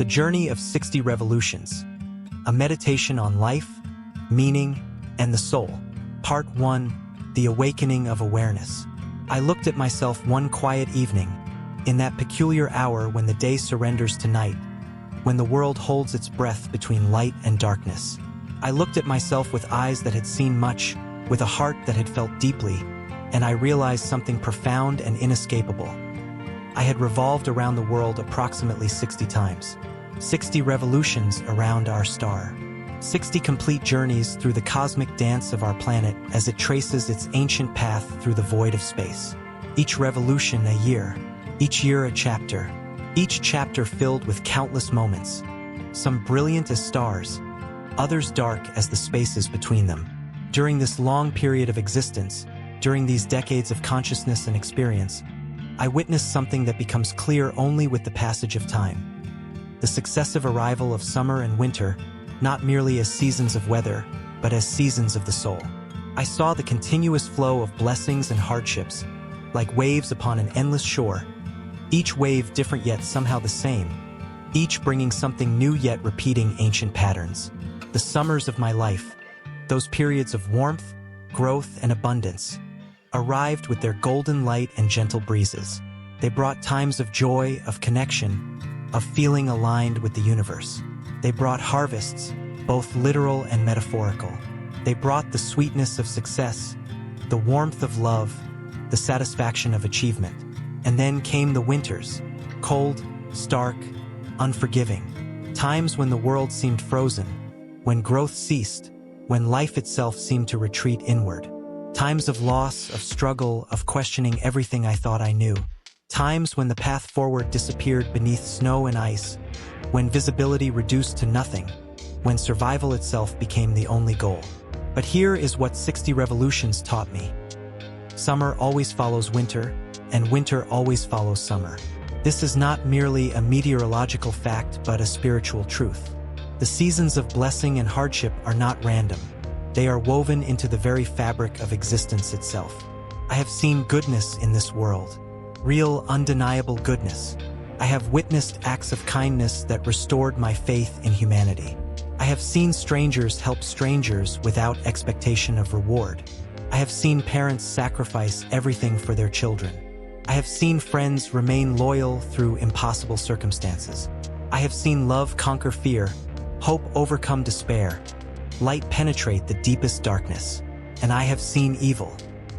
The Journey of 60 Revolutions, a meditation on life, meaning, and the soul. Part 1, The Awakening of Awareness. I looked at myself one quiet evening, in that peculiar hour when the day surrenders to night, when the world holds its breath between light and darkness. I looked at myself with eyes that had seen much, with a heart that had felt deeply, and I realized something profound and inescapable. I had revolved around the world approximately 60 times. 60 revolutions around our star. 60 complete journeys through the cosmic dance of our planet as it traces its ancient path through the void of space. Each revolution a year, each year a chapter, each chapter filled with countless moments, some brilliant as stars, others dark as the spaces between them. During this long period of existence, during these decades of consciousness and experience, I witnessed something that becomes clear only with the passage of time. The successive arrival of summer and winter, not merely as seasons of weather, but as seasons of the soul. I saw the continuous flow of blessings and hardships, like waves upon an endless shore, each wave different yet somehow the same, each bringing something new yet repeating ancient patterns. The summers of my life, those periods of warmth, growth, and abundance, arrived with their golden light and gentle breezes. They brought times of joy, of connection, of feeling aligned with the universe. They brought harvests, both literal and metaphorical. They brought the sweetness of success, the warmth of love, the satisfaction of achievement. And then came the winters, cold, stark, unforgiving. Times when the world seemed frozen, when growth ceased, when life itself seemed to retreat inward. Times of loss, of struggle, of questioning everything I thought I knew. Times when the path forward disappeared beneath snow and ice, when visibility reduced to nothing, when survival itself became the only goal. But here is what 60 revolutions taught me. Summer always follows winter, and winter always follows summer. This is not merely a meteorological fact, but a spiritual truth. The seasons of blessing and hardship are not random. They are woven into the very fabric of existence itself. I have seen goodness in this world. Real, undeniable goodness. I have witnessed acts of kindness that restored my faith in humanity. I have seen strangers help strangers without expectation of reward. I have seen parents sacrifice everything for their children. I have seen friends remain loyal through impossible circumstances. I have seen love conquer fear, hope overcome despair, light penetrate the deepest darkness. And I have seen evil.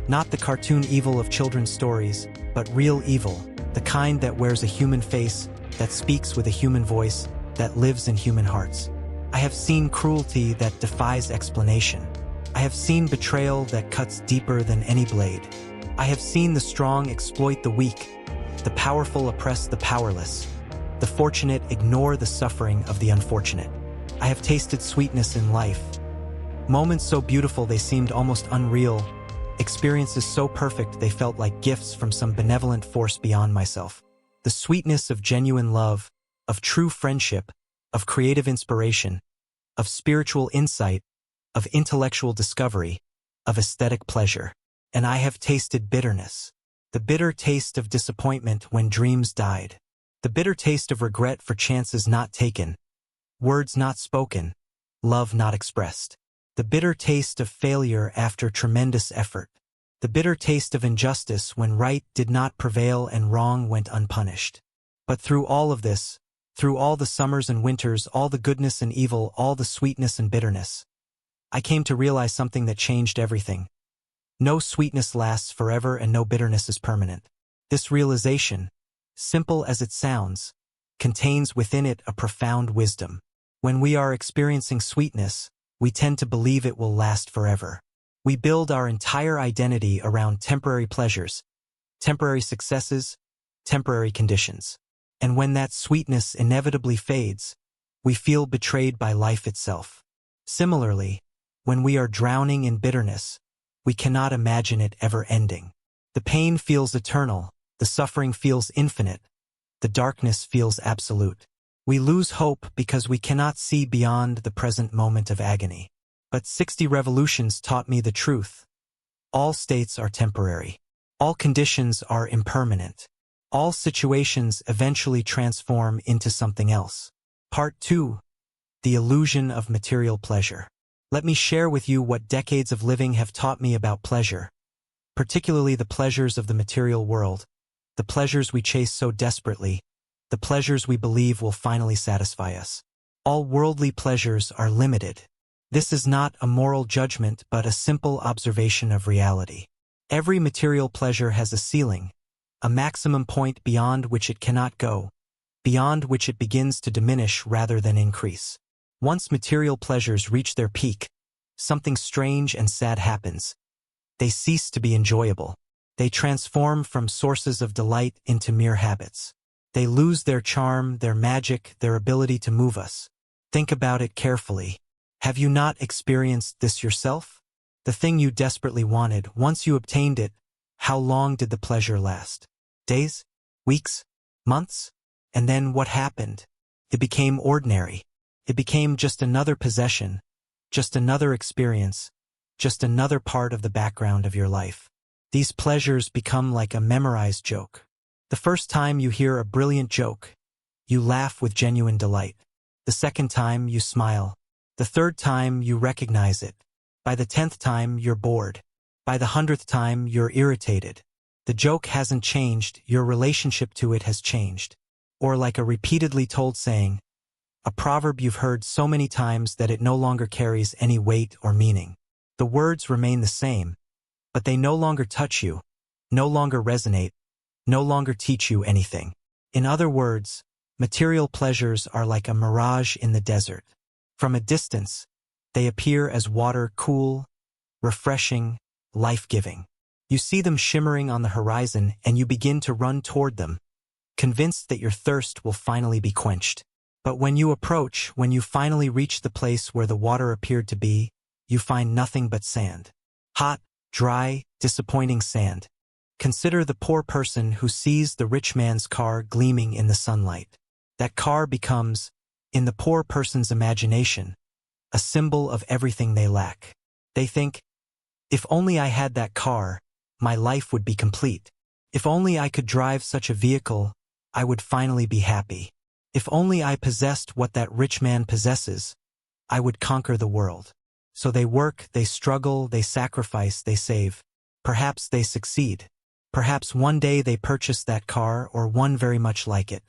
Not the cartoon evil of children's stories, but real evil, the kind that wears a human face, that speaks with a human voice, that lives in human hearts. I have seen cruelty that defies explanation. I have seen betrayal that cuts deeper than any blade. I have seen the strong exploit the weak, the powerful oppress the powerless, the fortunate ignore the suffering of the unfortunate. I have tasted sweetness in life. Moments so beautiful they seemed almost unreal, experiences so perfect they felt like gifts from some benevolent force beyond myself. The sweetness of genuine love, of true friendship, of creative inspiration, of spiritual insight, of intellectual discovery, of aesthetic pleasure. And I have tasted bitterness. The bitter taste of disappointment when dreams died. The bitter taste of regret for chances not taken, words not spoken, love not expressed. The bitter taste of failure after tremendous effort. The bitter taste of injustice when right did not prevail and wrong went unpunished. But through all of this, through all the summers and winters, all the goodness and evil, all the sweetness and bitterness, I came to realize something that changed everything. No sweetness lasts forever and no bitterness is permanent. This realization, simple as it sounds, contains within it a profound wisdom. When we are experiencing sweetness, we tend to believe it will last forever. We build our entire identity around temporary pleasures, temporary successes, temporary conditions. And when that sweetness inevitably fades, we feel betrayed by life itself. Similarly, when we are drowning in bitterness, we cannot imagine it ever ending. The pain feels eternal, the suffering feels infinite, the darkness feels absolute. We lose hope because we cannot see beyond the present moment of agony. But 60 revolutions taught me the truth. All states are temporary. All conditions are impermanent. All situations eventually transform into something else. Part 2. The illusion of material pleasure. Let me share with you what decades of living have taught me about pleasure, particularly the pleasures of the material world, the pleasures we chase so desperately, the pleasures we believe will finally satisfy us. All worldly pleasures are limited. This is not a moral judgment but a simple observation of reality. Every material pleasure has a ceiling, a maximum point beyond which it cannot go, beyond which it begins to diminish rather than increase. Once material pleasures reach their peak, something strange and sad happens. They cease to be enjoyable. They transform from sources of delight into mere habits. They lose their charm, their magic, their ability to move us. Think about it carefully. Have you not experienced this yourself? The thing you desperately wanted, once you obtained it, how long did the pleasure last? Days? Weeks? Months? And then what happened? It became ordinary. It became just another possession, just another experience, just another part of the background of your life. These pleasures become like a memorized joke. The first time you hear a brilliant joke, you laugh with genuine delight. The second time, you smile. The third time, you recognize it. By the 10th time, you're bored. By the 100th time, you're irritated. The joke hasn't changed, your relationship to it has changed. Or like a repeatedly told saying, a proverb you've heard so many times that it no longer carries any weight or meaning. The words remain the same, but they no longer touch you, no longer resonate, no longer teach you anything. In other words, material pleasures are like a mirage in the desert. From a distance, they appear as water, cool, refreshing, life-giving. You see them shimmering on the horizon and you begin to run toward them, convinced that your thirst will finally be quenched. But when you approach, when you finally reach the place where the water appeared to be, you find nothing but sand. Hot, dry, disappointing sand. Consider the poor person who sees the rich man's car gleaming in the sunlight. That car becomes, in the poor person's imagination, a symbol of everything they lack. They think, if only I had that car, my life would be complete. If only I could drive such a vehicle, I would finally be happy. If only I possessed what that rich man possesses, I would conquer the world. So they work, they struggle, they sacrifice, they save. Perhaps they succeed. Perhaps one day they purchase that car or one very much like it.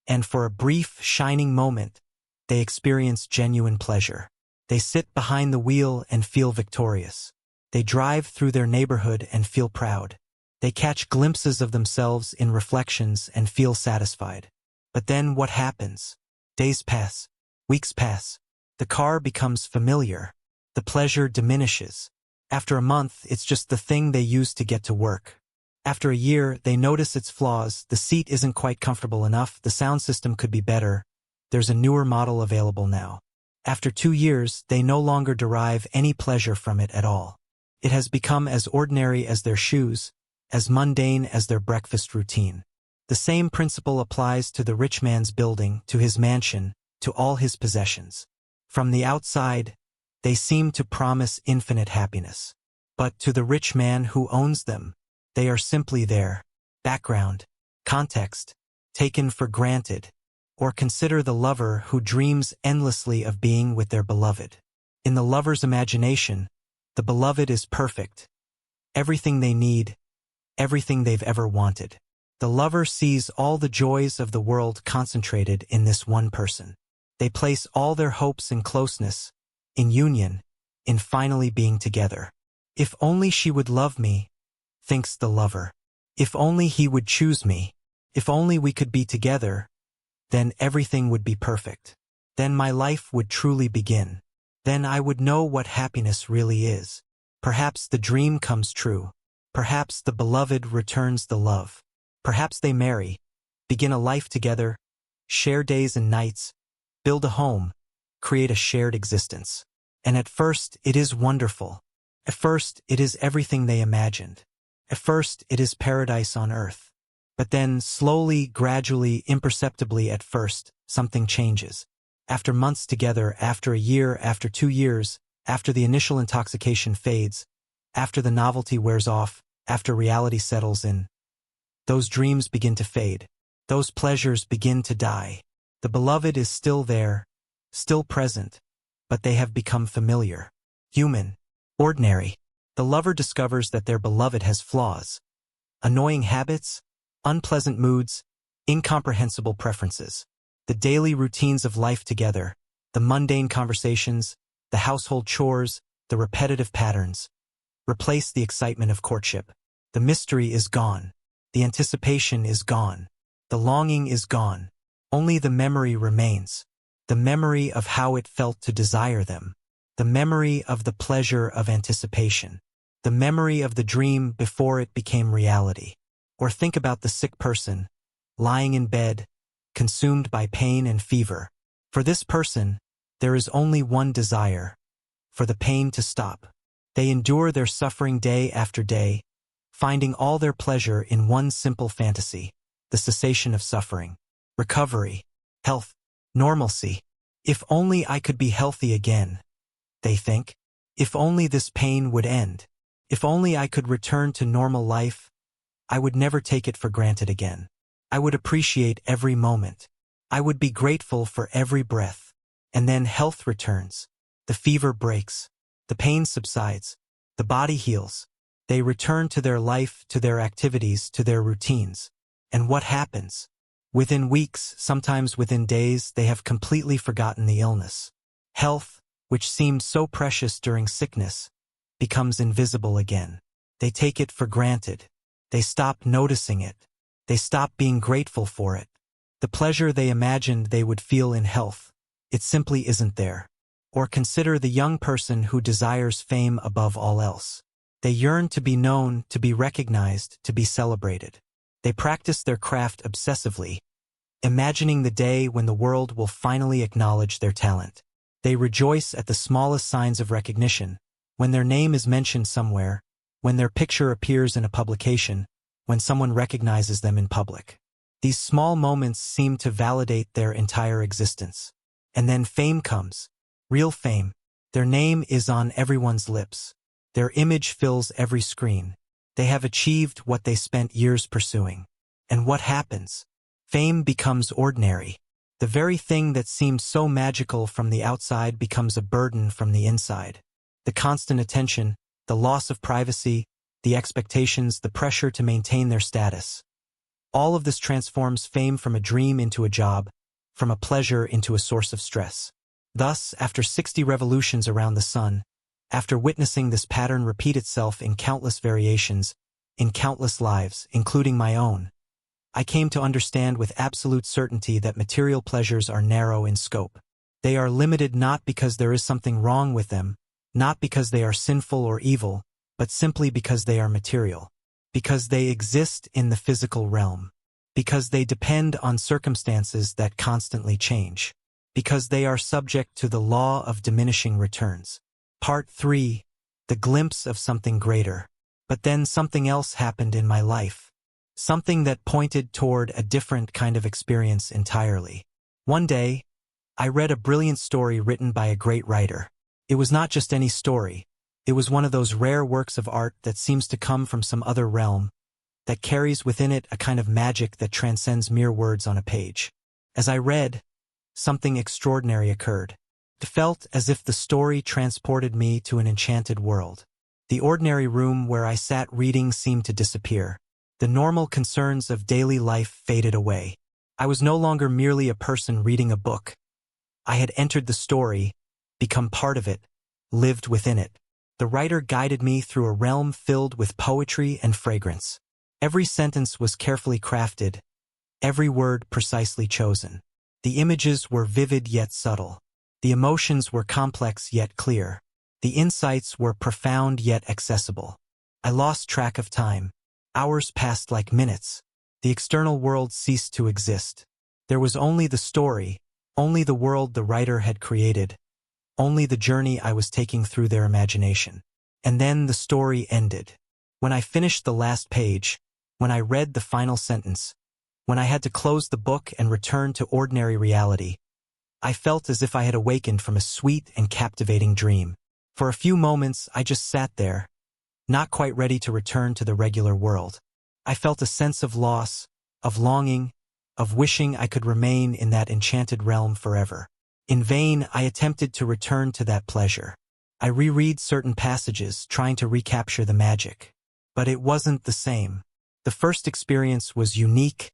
And for a brief, shining moment, they experience genuine pleasure. They sit behind the wheel and feel victorious. They drive through their neighborhood and feel proud. They catch glimpses of themselves in reflections and feel satisfied. But then what happens? Days pass. Weeks pass. The car becomes familiar. The pleasure diminishes. After a month, it's just the thing they use to get to work. After a year, they notice its flaws. The seat isn't quite comfortable enough. The sound system could be better. There's a newer model available now. After 2 years, they no longer derive any pleasure from it at all. It has become as ordinary as their shoes, as mundane as their breakfast routine. The same principle applies to the rich man's building, to his mansion, to all his possessions. From the outside, they seem to promise infinite happiness. But to the rich man who owns them, they are simply there. Background, context, taken for granted. Or consider the lover who dreams endlessly of being with their beloved. In the lover's imagination, the beloved is perfect. Everything they need, everything they've ever wanted. The lover sees all the joys of the world concentrated in this one person. They place all their hopes in closeness, in union, in finally being together. If only she would love me, thinks the lover. If only he would choose me. If only we could be together, then everything would be perfect. Then my life would truly begin. Then I would know what happiness really is. Perhaps the dream comes true. Perhaps the beloved returns the love. Perhaps they marry, begin a life together, share days and nights, build a home, create a shared existence. And at first, it is wonderful. At first, it is everything they imagined. At first, it is paradise on earth. But then, slowly, gradually, imperceptibly at first, something changes. After months together, after a year, after 2 years, after the initial intoxication fades, after the novelty wears off, after reality settles in, those dreams begin to fade. Those pleasures begin to die. The beloved is still there, still present, but they have become familiar, human, ordinary. The lover discovers that their beloved has flaws, annoying habits, unpleasant moods, incomprehensible preferences. The daily routines of life together, the mundane conversations, the household chores, the repetitive patterns, replace the excitement of courtship. The mystery is gone. The anticipation is gone. The longing is gone. Only the memory remains. The memory of how it felt to desire them. The memory of the pleasure of anticipation. The memory of the dream before it became reality. Or think about the sick person, lying in bed, consumed by pain and fever. For this person, there is only one desire, for the pain to stop. They endure their suffering day after day, finding all their pleasure in one simple fantasy, the cessation of suffering, recovery, health, normalcy. If only I could be healthy again, they think. If only this pain would end. If only I could return to normal life, I would never take it for granted again. I would appreciate every moment. I would be grateful for every breath. And then health returns. The fever breaks. The pain subsides. The body heals. They return to their life, to their activities, to their routines. And what happens? Within weeks, sometimes within days, they have completely forgotten the illness. Health, which seemed so precious during sickness, becomes invisible again. They take it for granted. They stop noticing it. They stop being grateful for it. The pleasure they imagined they would feel in health, it simply isn't there. Or consider the young person who desires fame above all else. They yearn to be known, to be recognized, to be celebrated. They practice their craft obsessively, imagining the day when the world will finally acknowledge their talent. They rejoice at the smallest signs of recognition, when their name is mentioned somewhere, when their picture appears in a publication, when someone recognizes them in public. These small moments seem to validate their entire existence. And then fame comes. Real fame. Their name is on everyone's lips. Their image fills every screen. They have achieved what they spent years pursuing. And what happens? Fame becomes ordinary. The very thing that seemed so magical from the outside becomes a burden from the inside. The constant attention, the loss of privacy, the expectations, the pressure to maintain their status. All of this transforms fame from a dream into a job, from a pleasure into a source of stress. Thus, after 60 revolutions around the sun, after witnessing this pattern repeat itself in countless variations, in countless lives, including my own, I came to understand with absolute certainty that material pleasures are narrow in scope. They are limited not because there is something wrong with them, not because they are sinful or evil, but simply because they are material, because they exist in the physical realm, because they depend on circumstances that constantly change, because they are subject to the law of diminishing returns. Part 3. The glimpse of something greater. But then something else happened in my life. Something that pointed toward a different kind of experience entirely. One day, I read a brilliant story written by a great writer. It was not just any story. It was one of those rare works of art that seems to come from some other realm, that carries within it a kind of magic that transcends mere words on a page. As I read, something extraordinary occurred. It felt as if the story transported me to an enchanted world. The ordinary room where I sat reading seemed to disappear. The normal concerns of daily life faded away. I was no longer merely a person reading a book. I had entered the story, become part of it, lived within it. The writer guided me through a realm filled with poetry and fragrance. Every sentence was carefully crafted, every word precisely chosen. The images were vivid yet subtle. The emotions were complex yet clear. The insights were profound yet accessible. I lost track of time. Hours passed like minutes. The external world ceased to exist. There was only the story, only the world the writer had created, only the journey I was taking through their imagination. And then the story ended. When I finished the last page, when I read the final sentence, when I had to close the book and return to ordinary reality, I felt as if I had awakened from a sweet and captivating dream. For a few moments, I just sat there, not quite ready to return to the regular world. I felt a sense of loss, of longing, of wishing I could remain in that enchanted realm forever. In vain, I attempted to return to that pleasure. I reread certain passages, trying to recapture the magic. But it wasn't the same. The first experience was unique,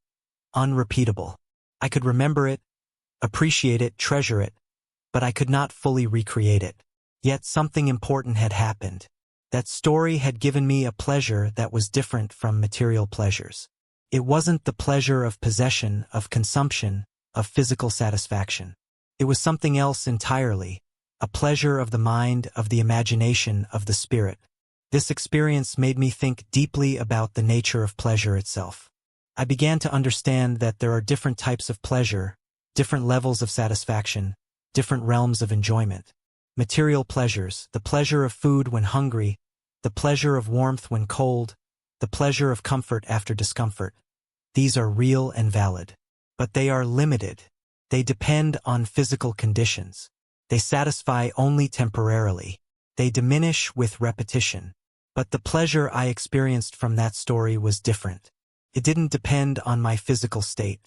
unrepeatable. I could remember it, appreciate it, treasure it, but I could not fully recreate it. Yet something important had happened. That story had given me a pleasure that was different from material pleasures. It wasn't the pleasure of possession, of consumption, of physical satisfaction. It was something else entirely, a pleasure of the mind, of the imagination, of the spirit. This experience made me think deeply about the nature of pleasure itself. I began to understand that there are different types of pleasure, different levels of satisfaction, different realms of enjoyment. Material pleasures, the pleasure of food when hungry, the pleasure of warmth when cold, the pleasure of comfort after discomfort. These are real and valid. But they are limited. They depend on physical conditions. They satisfy only temporarily. They diminish with repetition. But the pleasure I experienced from that story was different. It didn't depend on my physical state.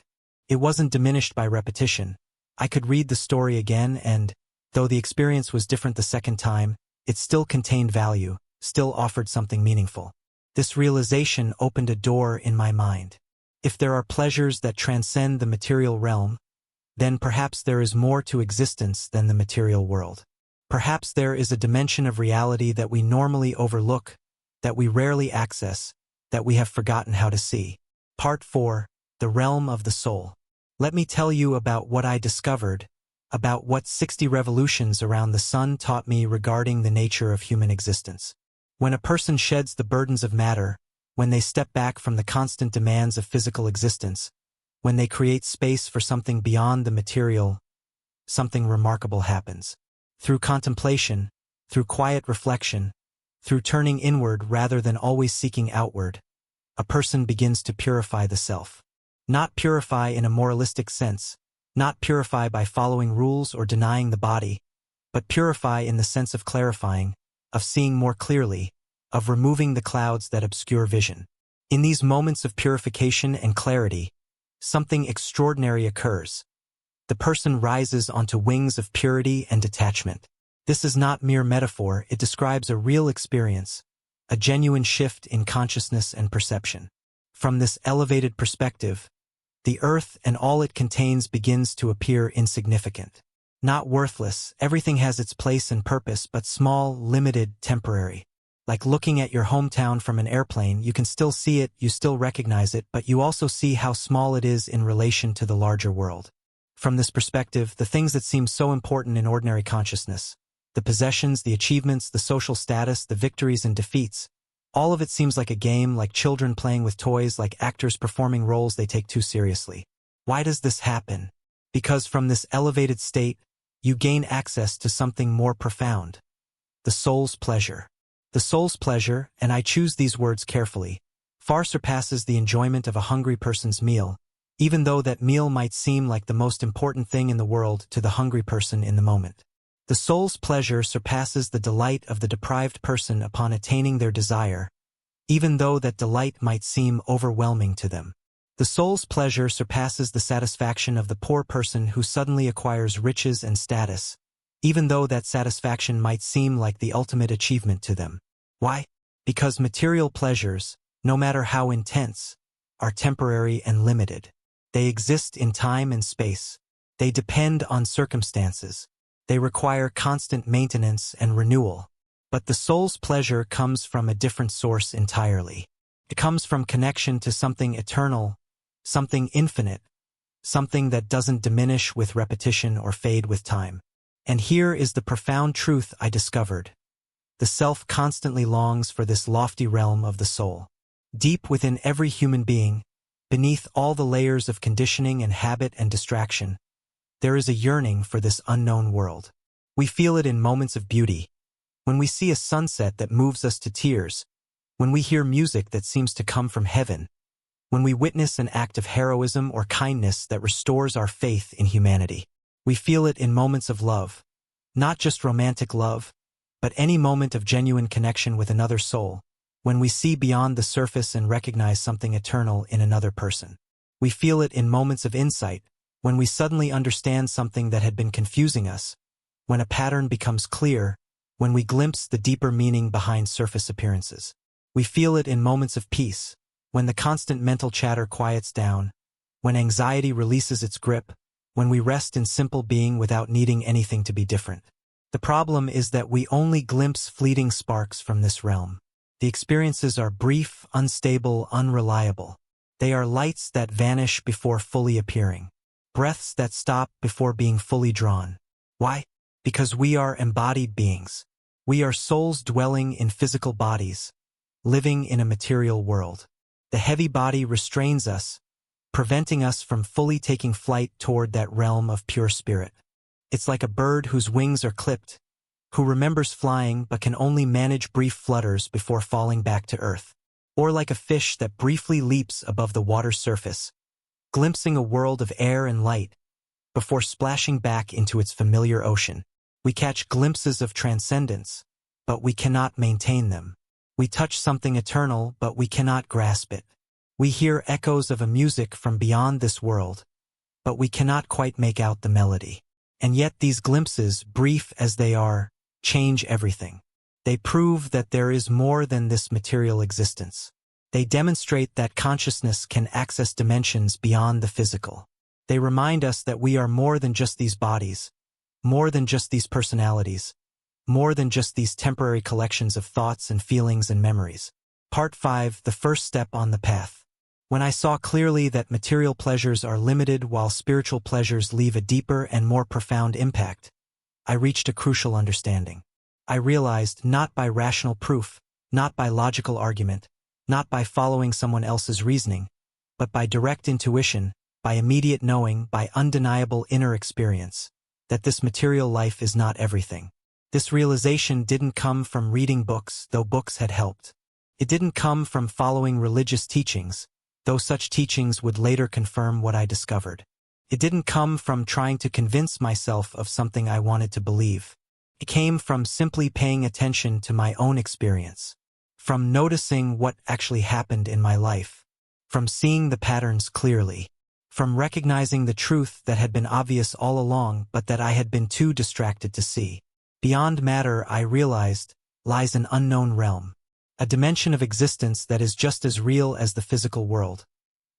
It wasn't diminished by repetition. I could read the story again and, though the experience was different the second time, it still contained value, still offered something meaningful. This realization opened a door in my mind. If there are pleasures that transcend the material realm, then perhaps there is more to existence than the material world. Perhaps there is a dimension of reality that we normally overlook, that we rarely access, that we have forgotten how to see. Part 4. The Realm of the Soul. Let me tell you about what I discovered, about what 60 revolutions around the sun taught me regarding the nature of human existence. When a person sheds the burdens of matter, when they step back from the constant demands of physical existence, when they create space for something beyond the material, something remarkable happens. Through contemplation, through quiet reflection, through turning inward rather than always seeking outward, a person begins to purify the self. Not purify in a moralistic sense, not purify by following rules or denying the body, but purify in the sense of clarifying, of seeing more clearly, of removing the clouds that obscure vision. In these moments of purification and clarity, something extraordinary occurs. The person rises onto wings of purity and detachment. This is not mere metaphor, it describes a real experience, a genuine shift in consciousness and perception. From this elevated perspective, the earth and all it contains begins to appear insignificant. Not worthless, everything has its place and purpose, but small, limited, temporary. Like looking at your hometown from an airplane, you can still see it, you still recognize it, but you also see how small it is in relation to the larger world. From this perspective, the things that seem so important in ordinary consciousness, the possessions, the achievements, the social status, the victories and defeats, all of it seems like a game, like children playing with toys, like actors performing roles they take too seriously. Why does this happen? Because from this elevated state, you gain access to something more profound. The soul's pleasure. The soul's pleasure, and I choose these words carefully, far surpasses the enjoyment of a hungry person's meal, even though that meal might seem like the most important thing in the world to the hungry person in the moment. The soul's pleasure surpasses the delight of the deprived person upon attaining their desire, even though that delight might seem overwhelming to them. The soul's pleasure surpasses the satisfaction of the poor person who suddenly acquires riches and status, even though that satisfaction might seem like the ultimate achievement to them. Why? Because material pleasures, no matter how intense, are temporary and limited. They exist in time and space. They depend on circumstances. They require constant maintenance and renewal. But the soul's pleasure comes from a different source entirely. It comes from connection to something eternal, something infinite, something that doesn't diminish with repetition or fade with time. And here is the profound truth I discovered. The self constantly longs for this lofty realm of the soul. Deep within every human being, beneath all the layers of conditioning and habit and distraction, there is a yearning for this unknown world. We feel it in moments of beauty, when we see a sunset that moves us to tears, when we hear music that seems to come from heaven, when we witness an act of heroism or kindness that restores our faith in humanity. We feel it in moments of love, not just romantic love, but any moment of genuine connection with another soul, when we see beyond the surface and recognize something eternal in another person. We feel it in moments of insight, when we suddenly understand something that had been confusing us, when a pattern becomes clear, when we glimpse the deeper meaning behind surface appearances. We feel it in moments of peace, when the constant mental chatter quiets down, when anxiety releases its grip, when we rest in simple being without needing anything to be different. The problem is that we only glimpse fleeting sparks from this realm. The experiences are brief, unstable, unreliable. They are lights that vanish before fully appearing, breaths that stop before being fully drawn. Why? Because we are embodied beings. We are souls dwelling in physical bodies, living in a material world. The heavy body restrains us, preventing us from fully taking flight toward that realm of pure spirit. It's like a bird whose wings are clipped, who remembers flying but can only manage brief flutters before falling back to earth. Or like a fish that briefly leaps above the water's surface, glimpsing a world of air and light, before splashing back into its familiar ocean. We catch glimpses of transcendence, but we cannot maintain them. We touch something eternal, but we cannot grasp it. We hear echoes of a music from beyond this world, but we cannot quite make out the melody. And yet these glimpses, brief as they are, change everything. They prove that there is more than this material existence. They demonstrate that consciousness can access dimensions beyond the physical. They remind us that we are more than just these bodies, more than just these personalities, more than just these temporary collections of thoughts and feelings and memories. Part 5: The First Step on the Path. When I saw clearly that material pleasures are limited while spiritual pleasures leave a deeper and more profound impact, I reached a crucial understanding. I realized, not by rational proof, not by logical argument, not by following someone else's reasoning, but by direct intuition, by immediate knowing, by undeniable inner experience, that this material life is not everything. This realization didn't come from reading books, though books had helped. It didn't come from following religious teachings, though such teachings would later confirm what I discovered. It didn't come from trying to convince myself of something I wanted to believe. It came from simply paying attention to my own experience, from noticing what actually happened in my life, from seeing the patterns clearly, from recognizing the truth that had been obvious all along but that I had been too distracted to see. Beyond matter, I realized, lies an unknown realm, a dimension of existence that is just as real as the physical world,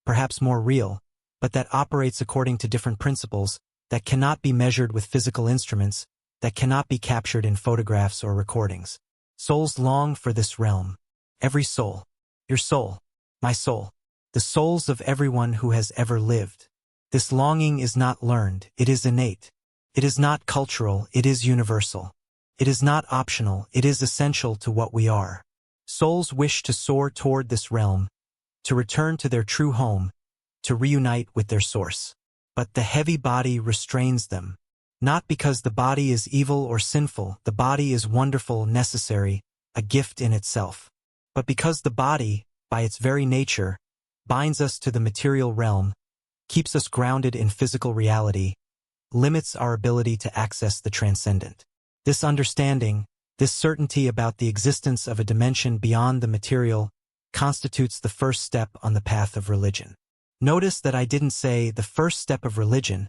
perhaps more real, but that operates according to different principles, that cannot be measured with physical instruments, that cannot be captured in photographs or recordings. Souls long for this realm. Every soul. Your soul. My soul. The souls of everyone who has ever lived. This longing is not learned, it is innate. It is not cultural, it is universal. It is not optional, it is essential to what we are. Souls wish to soar toward this realm, to return to their true home, to reunite with their source. But the heavy body restrains them. Not because the body is evil or sinful, the body is wonderful, necessary, a gift in itself. But because the body, by its very nature, binds us to the material realm, keeps us grounded in physical reality, limits our ability to access the transcendent. This understanding, this certainty about the existence of a dimension beyond the material, constitutes the first step on the path of religion. Notice that I didn't say the first step of religion,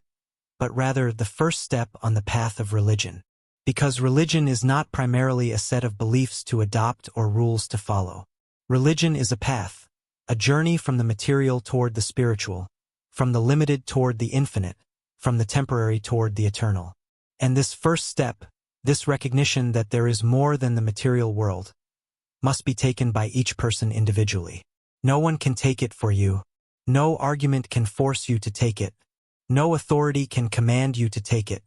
but rather the first step on the path of religion. Because religion is not primarily a set of beliefs to adopt or rules to follow. Religion is a path, a journey from the material toward the spiritual, from the limited toward the infinite, from the temporary toward the eternal. And this first step, this recognition that there is more than the material world, must be taken by each person individually. No one can take it for you. No argument can force you to take it. No authority can command you to take it.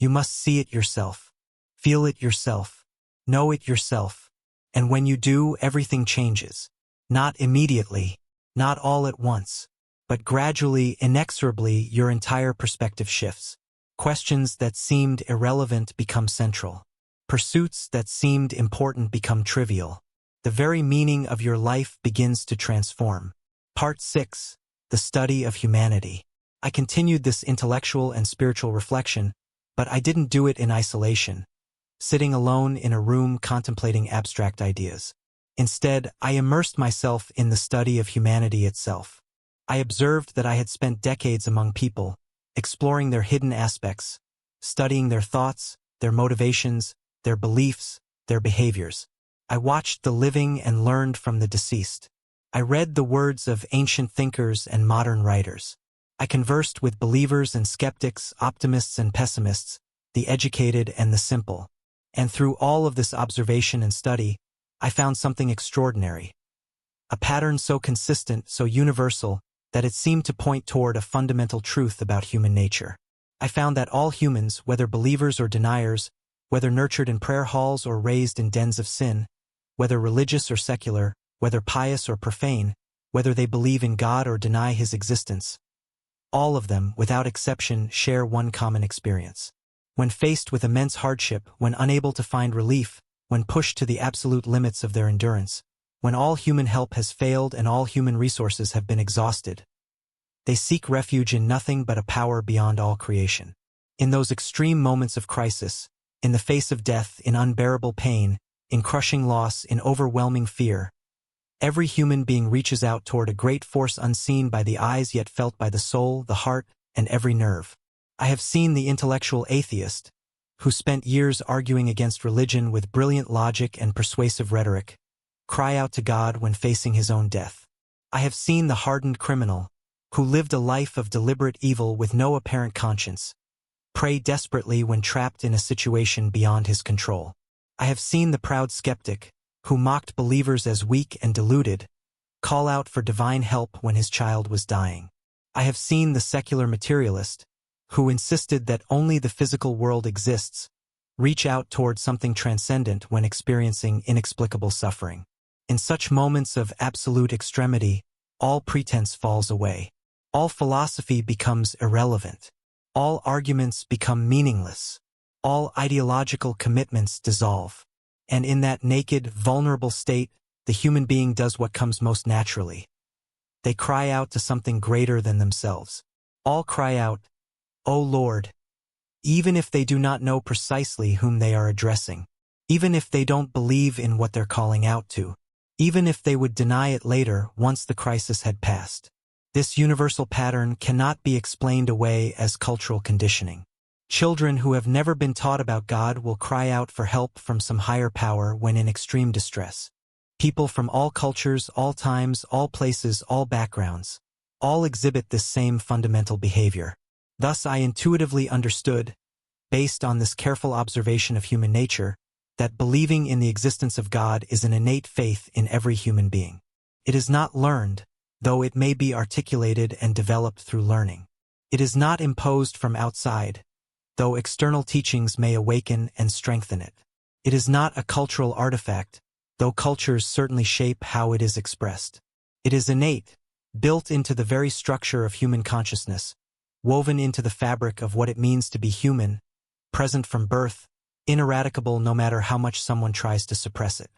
You must see it yourself, feel it yourself, know it yourself. And when you do, everything changes. Not immediately, not all at once, but gradually, inexorably, your entire perspective shifts. Questions that seemed irrelevant become central. Pursuits that seemed important become trivial. The very meaning of your life begins to transform. Part 6: The Study of Humanity. I continued this intellectual and spiritual reflection, but I didn't do it in isolation, sitting alone in a room contemplating abstract ideas. Instead, I immersed myself in the study of humanity itself. I observed that I had spent decades among people, exploring their hidden aspects, studying their thoughts, their motivations, their beliefs, their behaviors. I watched the living and learned from the deceased. I read the words of ancient thinkers and modern writers. I conversed with believers and skeptics, optimists and pessimists, the educated and the simple. And through all of this observation and study, I found something extraordinary. A pattern so consistent, so universal, that it seemed to point toward a fundamental truth about human nature. I found that all humans, whether believers or deniers, whether nurtured in prayer halls or raised in dens of sin, whether religious or secular, whether pious or profane, whether they believe in God or deny His existence, all of them, without exception, share one common experience. When faced with immense hardship, when unable to find relief, when pushed to the absolute limits of their endurance, when all human help has failed and all human resources have been exhausted, they seek refuge in nothing but a power beyond all creation. In those extreme moments of crisis, in the face of death, in unbearable pain, in crushing loss, in overwhelming fear, every human being reaches out toward a great force unseen by the eyes yet felt by the soul, the heart, and every nerve. I have seen the intellectual atheist, who spent years arguing against religion with brilliant logic and persuasive rhetoric, cry out to God when facing his own death. I have seen the hardened criminal, who lived a life of deliberate evil with no apparent conscience, pray desperately when trapped in a situation beyond his control. I have seen the proud skeptic, who mocked believers as weak and deluded, call out for divine help when his child was dying. I have seen the secular materialist, who insisted that only the physical world exists, reach out toward something transcendent when experiencing inexplicable suffering. In such moments of absolute extremity, all pretense falls away. All philosophy becomes irrelevant. All arguments become meaningless. All ideological commitments dissolve. And in that naked, vulnerable state, the human being does what comes most naturally. They cry out to something greater than themselves. All cry out, "O Lord," even if they do not know precisely whom they are addressing, even if they don't believe in what they're calling out to, even if they would deny it later once the crisis had passed. This universal pattern cannot be explained away as cultural conditioning. Children who have never been taught about God will cry out for help from some higher power when in extreme distress. People from all cultures, all times, all places, all backgrounds, all exhibit this same fundamental behavior. Thus I intuitively understood, based on this careful observation of human nature, that believing in the existence of God is an innate faith in every human being. It is not learned, though it may be articulated and developed through learning. It is not imposed from outside, though external teachings may awaken and strengthen it. It is not a cultural artifact, though cultures certainly shape how it is expressed. It is innate, built into the very structure of human consciousness, woven into the fabric of what it means to be human, present from birth, ineradicable no matter how much someone tries to suppress it.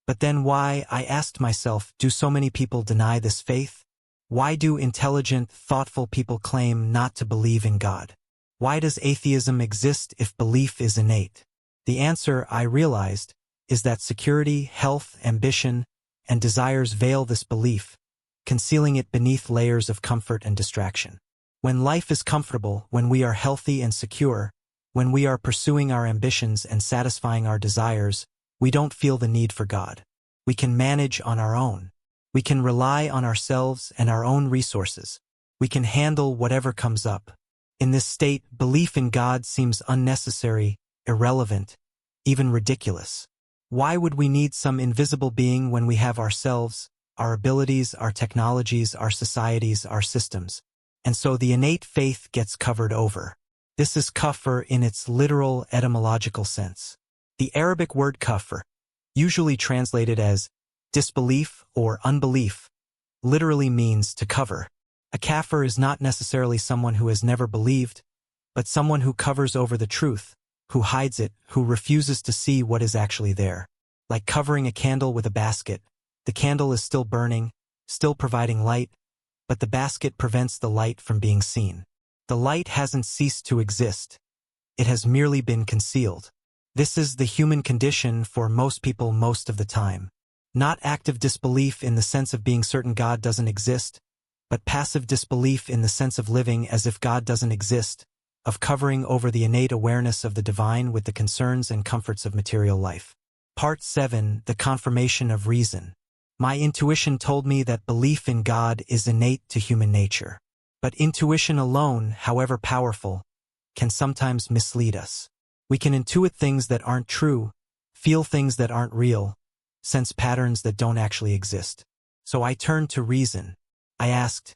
But then why, I asked myself, do so many people deny this faith? Why do intelligent, thoughtful people claim not to believe in God? Why does atheism exist if belief is innate? The answer, I realized, is that security, health, ambition, and desires veil this belief, concealing it beneath layers of comfort and distraction. When life is comfortable, when we are healthy and secure, when we are pursuing our ambitions and satisfying our desires, we don't feel the need for God. We can manage on our own. We can rely on ourselves and our own resources. We can handle whatever comes up. In this state, belief in God seems unnecessary, irrelevant, even ridiculous. Why would we need some invisible being when we have ourselves, our abilities, our technologies, our societies, our systems? And so the innate faith gets covered over. This is kufr in its literal etymological sense. The Arabic word kufr, usually translated as disbelief or unbelief, literally means to cover. A kafir is not necessarily someone who has never believed, but someone who covers over the truth, who hides it, who refuses to see what is actually there. Like covering a candle with a basket, the candle is still burning, still providing light, but the basket prevents the light from being seen. The light hasn't ceased to exist. It has merely been concealed. This is the human condition for most people most of the time. Not active disbelief in the sense of being certain God doesn't exist, but passive disbelief in the sense of living as if God doesn't exist, of covering over the innate awareness of the divine with the concerns and comforts of material life. Part 7. The Confirmation of Reason. My intuition told me that belief in God is innate to human nature. But intuition alone, however powerful, can sometimes mislead us. We can intuit things that aren't true, feel things that aren't real, sense patterns that don't actually exist. So I turned to reason. I asked,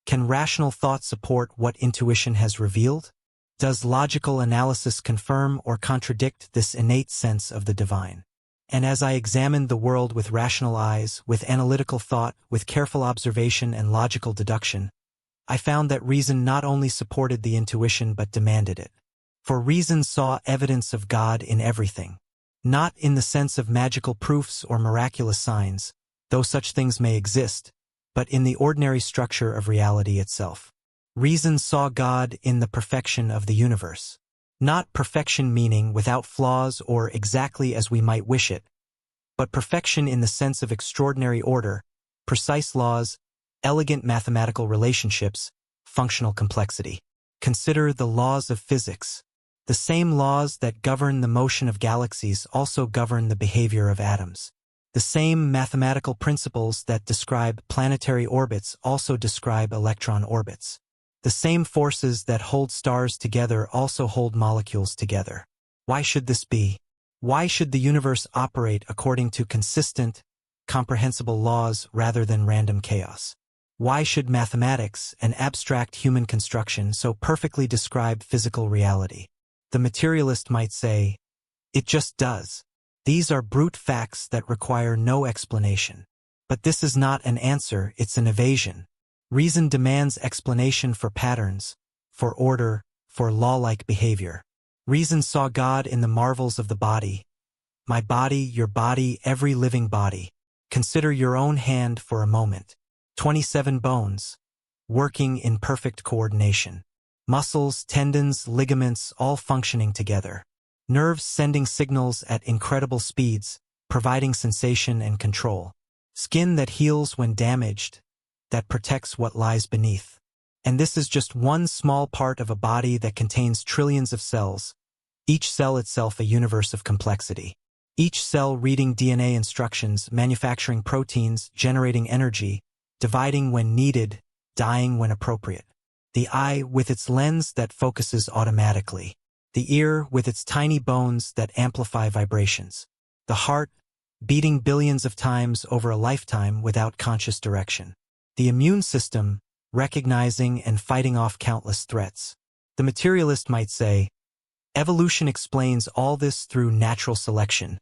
can rational thought support what intuition has revealed? Does logical analysis confirm or contradict this innate sense of the divine? And as I examined the world with rational eyes, with analytical thought, with careful observation and logical deduction, I found that reason not only supported the intuition but demanded it. For reason saw evidence of God in everything. Not in the sense of magical proofs or miraculous signs, though such things may exist, but in the ordinary structure of reality itself. Reason saw God in the perfection of the universe. Not perfection meaning without flaws or exactly as we might wish it, but perfection in the sense of extraordinary order, precise laws, elegant mathematical relationships, functional complexity. Consider the laws of physics. The same laws that govern the motion of galaxies also govern the behavior of atoms. The same mathematical principles that describe planetary orbits also describe electron orbits. The same forces that hold stars together also hold molecules together. Why should this be? Why should the universe operate according to consistent, comprehensible laws rather than random chaos? Why should mathematics and abstract human construction so perfectly describe physical reality? The materialist might say, it just does. These are brute facts that require no explanation. But this is not an answer, it's an evasion. Reason demands explanation for patterns, for order, for law-like behavior. Reason saw God in the marvels of the body. My body, your body, every living body. Consider your own hand for a moment. 27 bones, working in perfect coordination. Muscles, tendons, ligaments, all functioning together. Nerves sending signals at incredible speeds, providing sensation and control. Skin that heals when damaged, that protects what lies beneath. And this is just one small part of a body that contains trillions of cells, each cell itself a universe of complexity. Each cell reading DNA instructions, manufacturing proteins, generating energy, dividing when needed, dying when appropriate. The eye with its lens that focuses automatically. The ear with its tiny bones that amplify vibrations. The heart beating billions of times over a lifetime without conscious direction. The immune system recognizing and fighting off countless threats. The materialist might say, evolution explains all this through natural selection.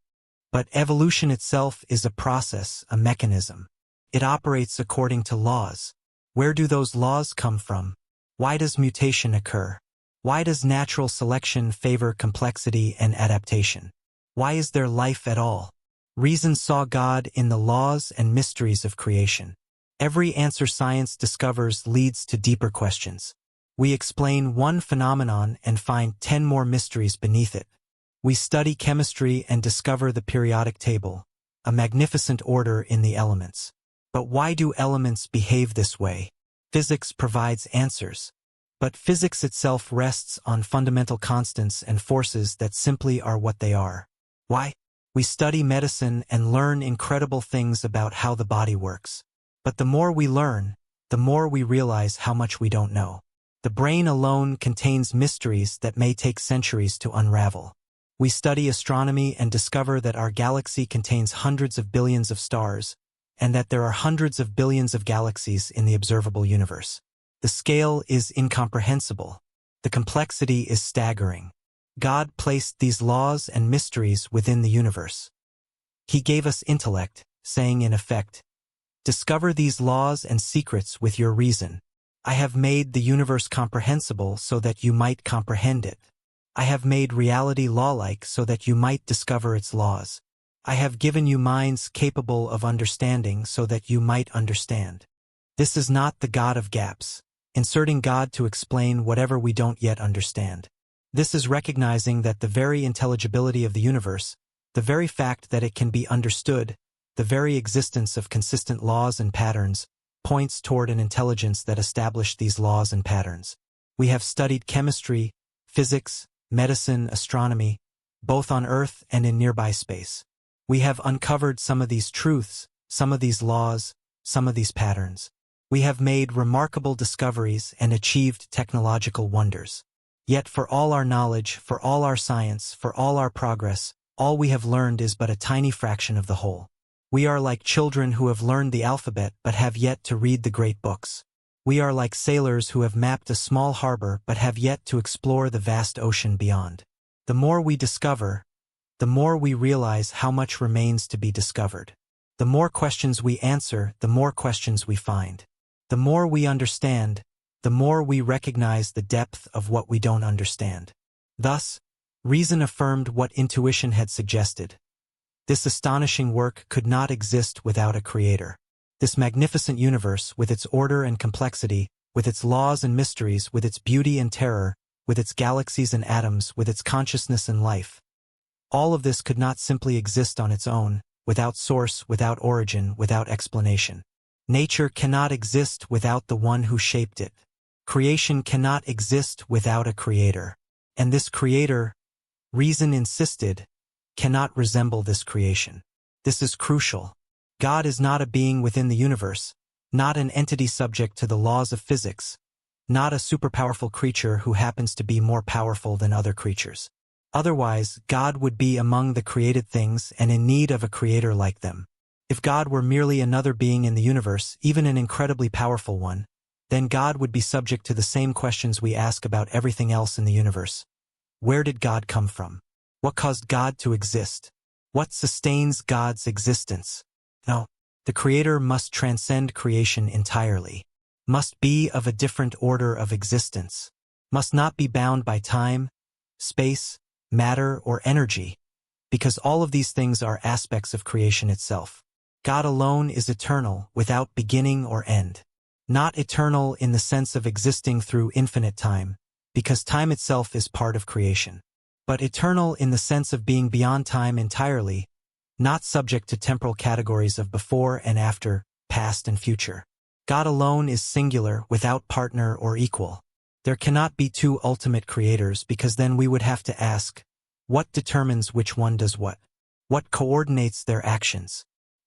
But evolution itself is a process, a mechanism. It operates according to laws. Where do those laws come from? Why does mutation occur? Why does natural selection favor complexity and adaptation? Why is there life at all? Reason saw God in the laws and mysteries of creation. Every answer science discovers leads to deeper questions. We explain one phenomenon and find 10 more mysteries beneath it. We study chemistry and discover the periodic table, a magnificent order in the elements. But why do elements behave this way? Physics provides answers. But physics itself rests on fundamental constants and forces that simply are what they are. Why? We study medicine and learn incredible things about how the body works. But the more we learn, the more we realize how much we don't know. The brain alone contains mysteries that may take centuries to unravel. We study astronomy and discover that our galaxy contains hundreds of billions of stars, and that there are hundreds of billions of galaxies in the observable universe. The scale is incomprehensible. The complexity is staggering. God placed these laws and mysteries within the universe. He gave us intellect, saying in effect, discover these laws and secrets with your reason. I have made the universe comprehensible so that you might comprehend it. I have made reality law-like so that you might discover its laws. I have given you minds capable of understanding so that you might understand. This is not the God of gaps, inserting God to explain whatever we don't yet understand. This is recognizing that the very intelligibility of the universe, the very fact that it can be understood, the very existence of consistent laws and patterns, points toward an intelligence that established these laws and patterns. We have studied chemistry, physics, medicine, astronomy, both on Earth and in nearby space. We have uncovered some of these truths, some of these laws, some of these patterns. We have made remarkable discoveries and achieved technological wonders. Yet for all our knowledge, for all our science, for all our progress, all we have learned is but a tiny fraction of the whole. We are like children who have learned the alphabet but have yet to read the great books. We are like sailors who have mapped a small harbor but have yet to explore the vast ocean beyond. The more we discover, the more we realize how much remains to be discovered. The more questions we answer, the more questions we find. The more we understand, the more we recognize the depth of what we don't understand. Thus, reason affirmed what intuition had suggested. This astonishing work could not exist without a creator. This magnificent universe, with its order and complexity, with its laws and mysteries, with its beauty and terror, with its galaxies and atoms, with its consciousness and life. All of this could not simply exist on its own, without source, without origin, without explanation. Nature cannot exist without the one who shaped it. Creation cannot exist without a creator. And this creator, reason insisted, cannot resemble this creation. This is crucial. God is not a being within the universe, not an entity subject to the laws of physics, not a superpowerful creature who happens to be more powerful than other creatures. Otherwise, God would be among the created things and in need of a creator like them. If God were merely another being in the universe, even an incredibly powerful one, then God would be subject to the same questions we ask about everything else in the universe. Where did God come from? What caused God to exist? What sustains God's existence? No, the Creator must transcend creation entirely, must be of a different order of existence, must not be bound by time, space, matter, or energy, because all of these things are aspects of creation itself. God alone is eternal, without beginning or end. Not eternal in the sense of existing through infinite time, because time itself is part of creation, but eternal in the sense of being beyond time entirely, not subject to temporal categories of before and after, past and future. God alone is singular, without partner or equal. There cannot be two ultimate creators because then we would have to ask, what determines which one does what? What coordinates their actions?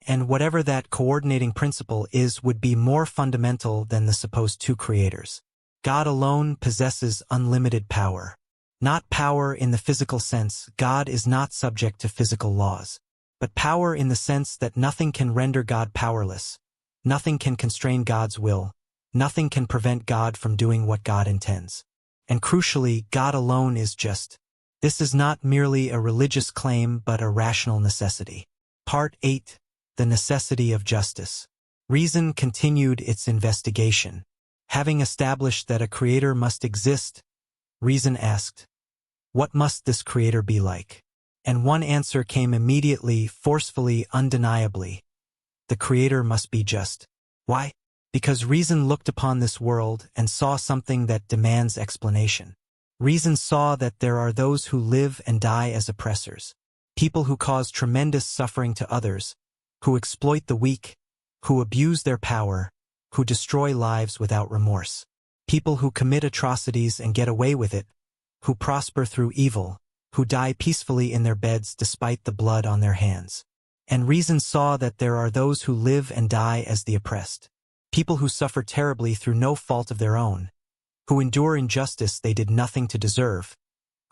And whatever that coordinating principle is would be more fundamental than the supposed two creators. God alone possesses unlimited power. Not power in the physical sense, God is not subject to physical laws, but power in the sense that nothing can render God powerless, nothing can constrain God's will, nothing can prevent God from doing what God intends. And crucially, God alone is just. This is not merely a religious claim but a rational necessity. Part 8. The necessity of justice. Reason continued its investigation. Having established that a creator must exist, reason asked, what must this creator be like? And one answer came immediately, forcefully, undeniably. The creator must be just. Why? Because reason looked upon this world and saw something that demands explanation. Reason saw that there are those who live and die as oppressors, people who cause tremendous suffering to others, who exploit the weak, who abuse their power, who destroy lives without remorse, people who commit atrocities and get away with it, who prosper through evil, who die peacefully in their beds despite the blood on their hands. And reason saw that there are those who live and die as the oppressed, people who suffer terribly through no fault of their own, who endure injustice they did nothing to deserve,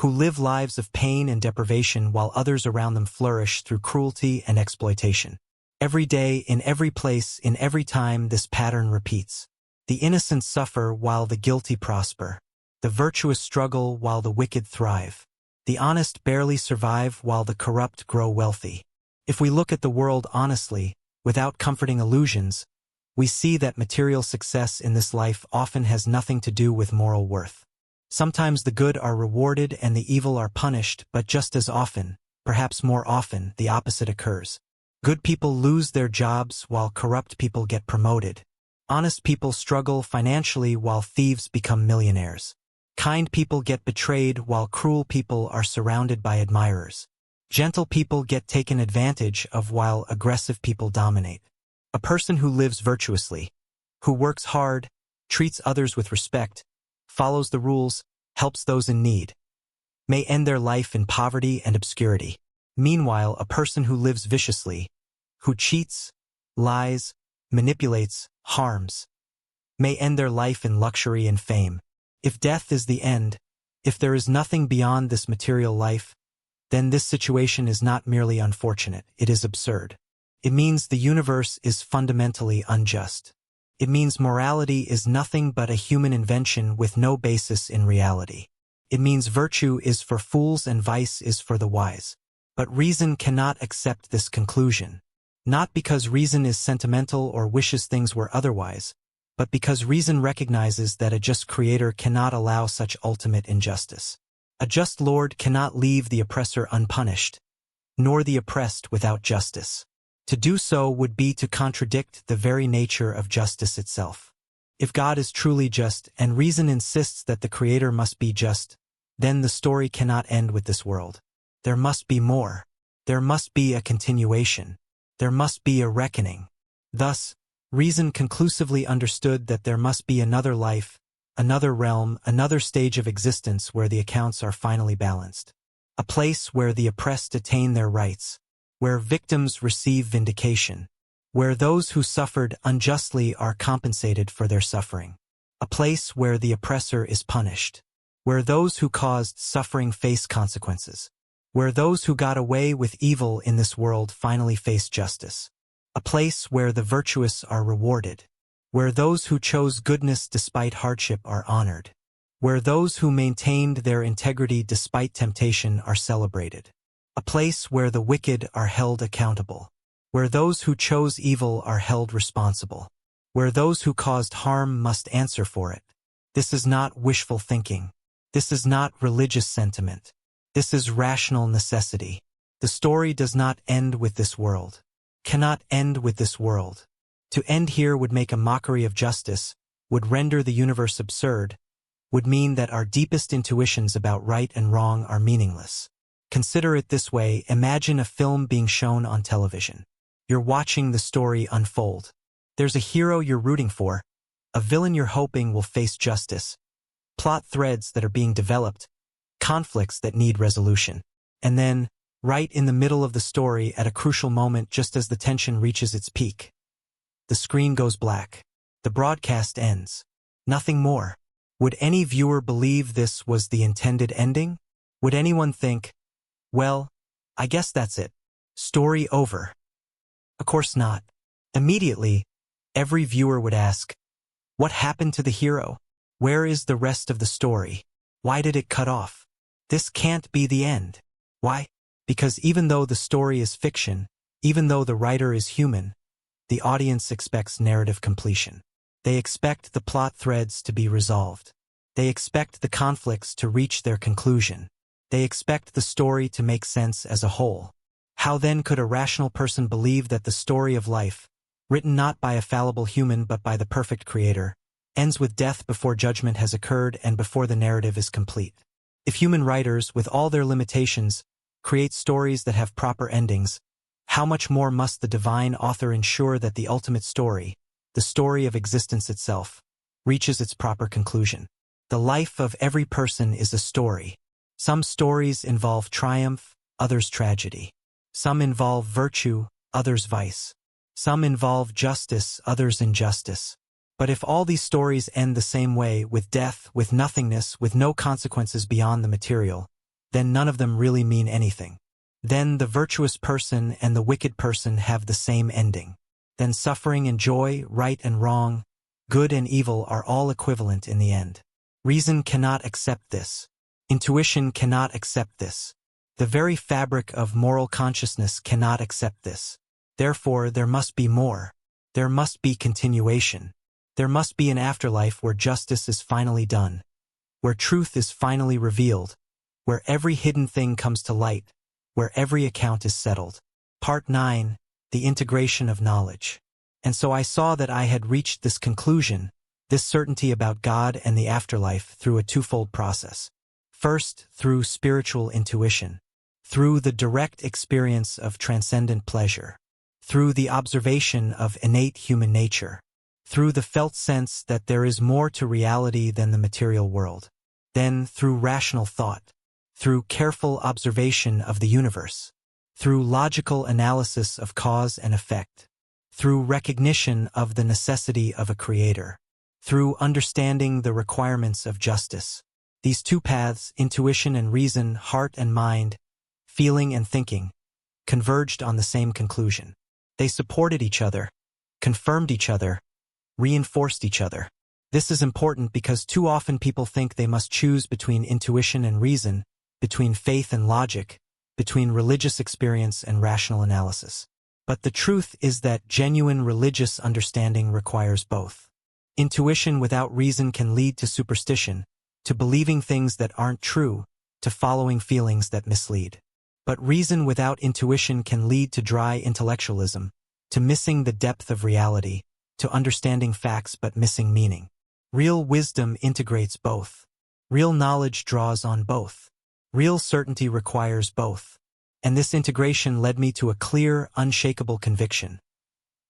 who live lives of pain and deprivation while others around them flourish through cruelty and exploitation. Every day, in every place, in every time, this pattern repeats. The innocent suffer while the guilty prosper. The virtuous struggle while the wicked thrive. The honest barely survive while the corrupt grow wealthy. If we look at the world honestly, without comforting illusions, we see that material success in this life often has nothing to do with moral worth. Sometimes the good are rewarded and the evil are punished, but just as often, perhaps more often, the opposite occurs. Good people lose their jobs while corrupt people get promoted. Honest people struggle financially while thieves become millionaires. Kind people get betrayed while cruel people are surrounded by admirers. Gentle people get taken advantage of while aggressive people dominate. A person who lives virtuously, who works hard, treats others with respect, follows the rules, helps those in need, may end their life in poverty and obscurity. Meanwhile, a person who lives viciously, who cheats, lies, manipulates, harms, may end their life in luxury and fame. If death is the end, if there is nothing beyond this material life, then this situation is not merely unfortunate, it is absurd. It means the universe is fundamentally unjust. It means morality is nothing but a human invention with no basis in reality. It means virtue is for fools and vice is for the wise. But reason cannot accept this conclusion. Not because reason is sentimental or wishes things were otherwise, but because reason recognizes that a just creator cannot allow such ultimate injustice. A just Lord cannot leave the oppressor unpunished, nor the oppressed without justice. To do so would be to contradict the very nature of justice itself. If God is truly just and reason insists that the Creator must be just, then the story cannot end with this world. There must be more. There must be a continuation. There must be a reckoning. Thus, reason conclusively understood that there must be another life, another realm, another stage of existence where the accounts are finally balanced. A place where the oppressed attain their rights, where victims receive vindication, where those who suffered unjustly are compensated for their suffering. A place where the oppressor is punished, where those who caused suffering face consequences, where those who got away with evil in this world finally face justice. A place where the virtuous are rewarded, where those who chose goodness despite hardship are honored, where those who maintained their integrity despite temptation are celebrated. A place where the wicked are held accountable, where those who chose evil are held responsible, where those who caused harm must answer for it. This is not wishful thinking. This is not religious sentiment. This is rational necessity. The story does not end with this world. Cannot end with this world. To end here would make a mockery of justice, would render the universe absurd, would mean that our deepest intuitions about right and wrong are meaningless. Consider it this way, imagine a film being shown on television. You're watching the story unfold. There's a hero you're rooting for, a villain you're hoping will face justice, plot threads that are being developed, conflicts that need resolution. And then, right in the middle of the story at a crucial moment just as the tension reaches its peak, the screen goes black. The broadcast ends. Nothing more. Would any viewer believe this was the intended ending? Would anyone think, well, I guess that's it. Story over? Of course not. Immediately, every viewer would ask, what happened to the hero? Where is the rest of the story? Why did it cut off? This can't be the end. Why? Because even though the story is fiction, even though the writer is human, the audience expects narrative completion. They expect the plot threads to be resolved. They expect the conflicts to reach their conclusion. They expect the story to make sense as a whole. How then could a rational person believe that the story of life, written not by a fallible human but by the perfect Creator, ends with death before judgment has occurred and before the narrative is complete? If human writers, with all their limitations, create stories that have proper endings, how much more must the divine author ensure that the ultimate story, the story of existence itself, reaches its proper conclusion? The life of every person is a story. Some stories involve triumph, others tragedy. Some involve virtue, others vice. Some involve justice, others injustice. But if all these stories end the same way, with death, with nothingness, with no consequences beyond the material, then none of them really mean anything. Then the virtuous person and the wicked person have the same ending. Then suffering and joy, right and wrong, good and evil are all equivalent in the end. Reason cannot accept this. Intuition cannot accept this. The very fabric of moral consciousness cannot accept this. Therefore, there must be more. There must be continuation. There must be an afterlife where justice is finally done, where truth is finally revealed, where every hidden thing comes to light, where every account is settled. Part 9. The integration of knowledge. And so I saw that I had reached this conclusion, this certainty about God and the afterlife, through a twofold process. First, through spiritual intuition, through the direct experience of transcendent pleasure, through the observation of innate human nature, through the felt sense that there is more to reality than the material world. Then through rational thought, through careful observation of the universe, through logical analysis of cause and effect, through recognition of the necessity of a creator, through understanding the requirements of justice. These two paths, intuition and reason, heart and mind, feeling and thinking, converged on the same conclusion. They supported each other, confirmed each other, reinforced each other. This is important because too often people think they must choose between intuition and reason, between faith and logic, between religious experience and rational analysis. But the truth is that genuine religious understanding requires both. Intuition without reason can lead to superstition, to believing things that aren't true, to following feelings that mislead. But reason without intuition can lead to dry intellectualism, to missing the depth of reality, to understanding facts but missing meaning. Real wisdom integrates both. Real knowledge draws on both. Real certainty requires both. And this integration led me to a clear, unshakable conviction.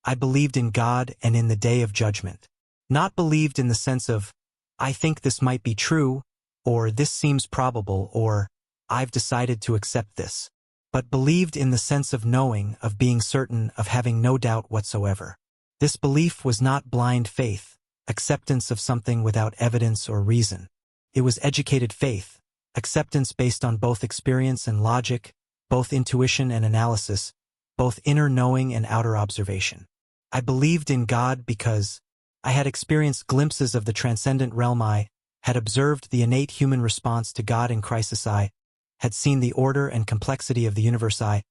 I believed in God and in the day of judgment. Not believed in the sense of, I think this might be true, or this seems probable, or I've decided to accept this. But believed in the sense of knowing, of being certain, of having no doubt whatsoever. This belief was not blind faith, acceptance of something without evidence or reason. It was educated faith, acceptance based on both experience and logic, both intuition and analysis, both inner knowing and outer observation. I believed in God because I had experienced glimpses of the transcendent realm. I had observed the innate human response to God in crisis. I had seen the order and complexity of the universe. I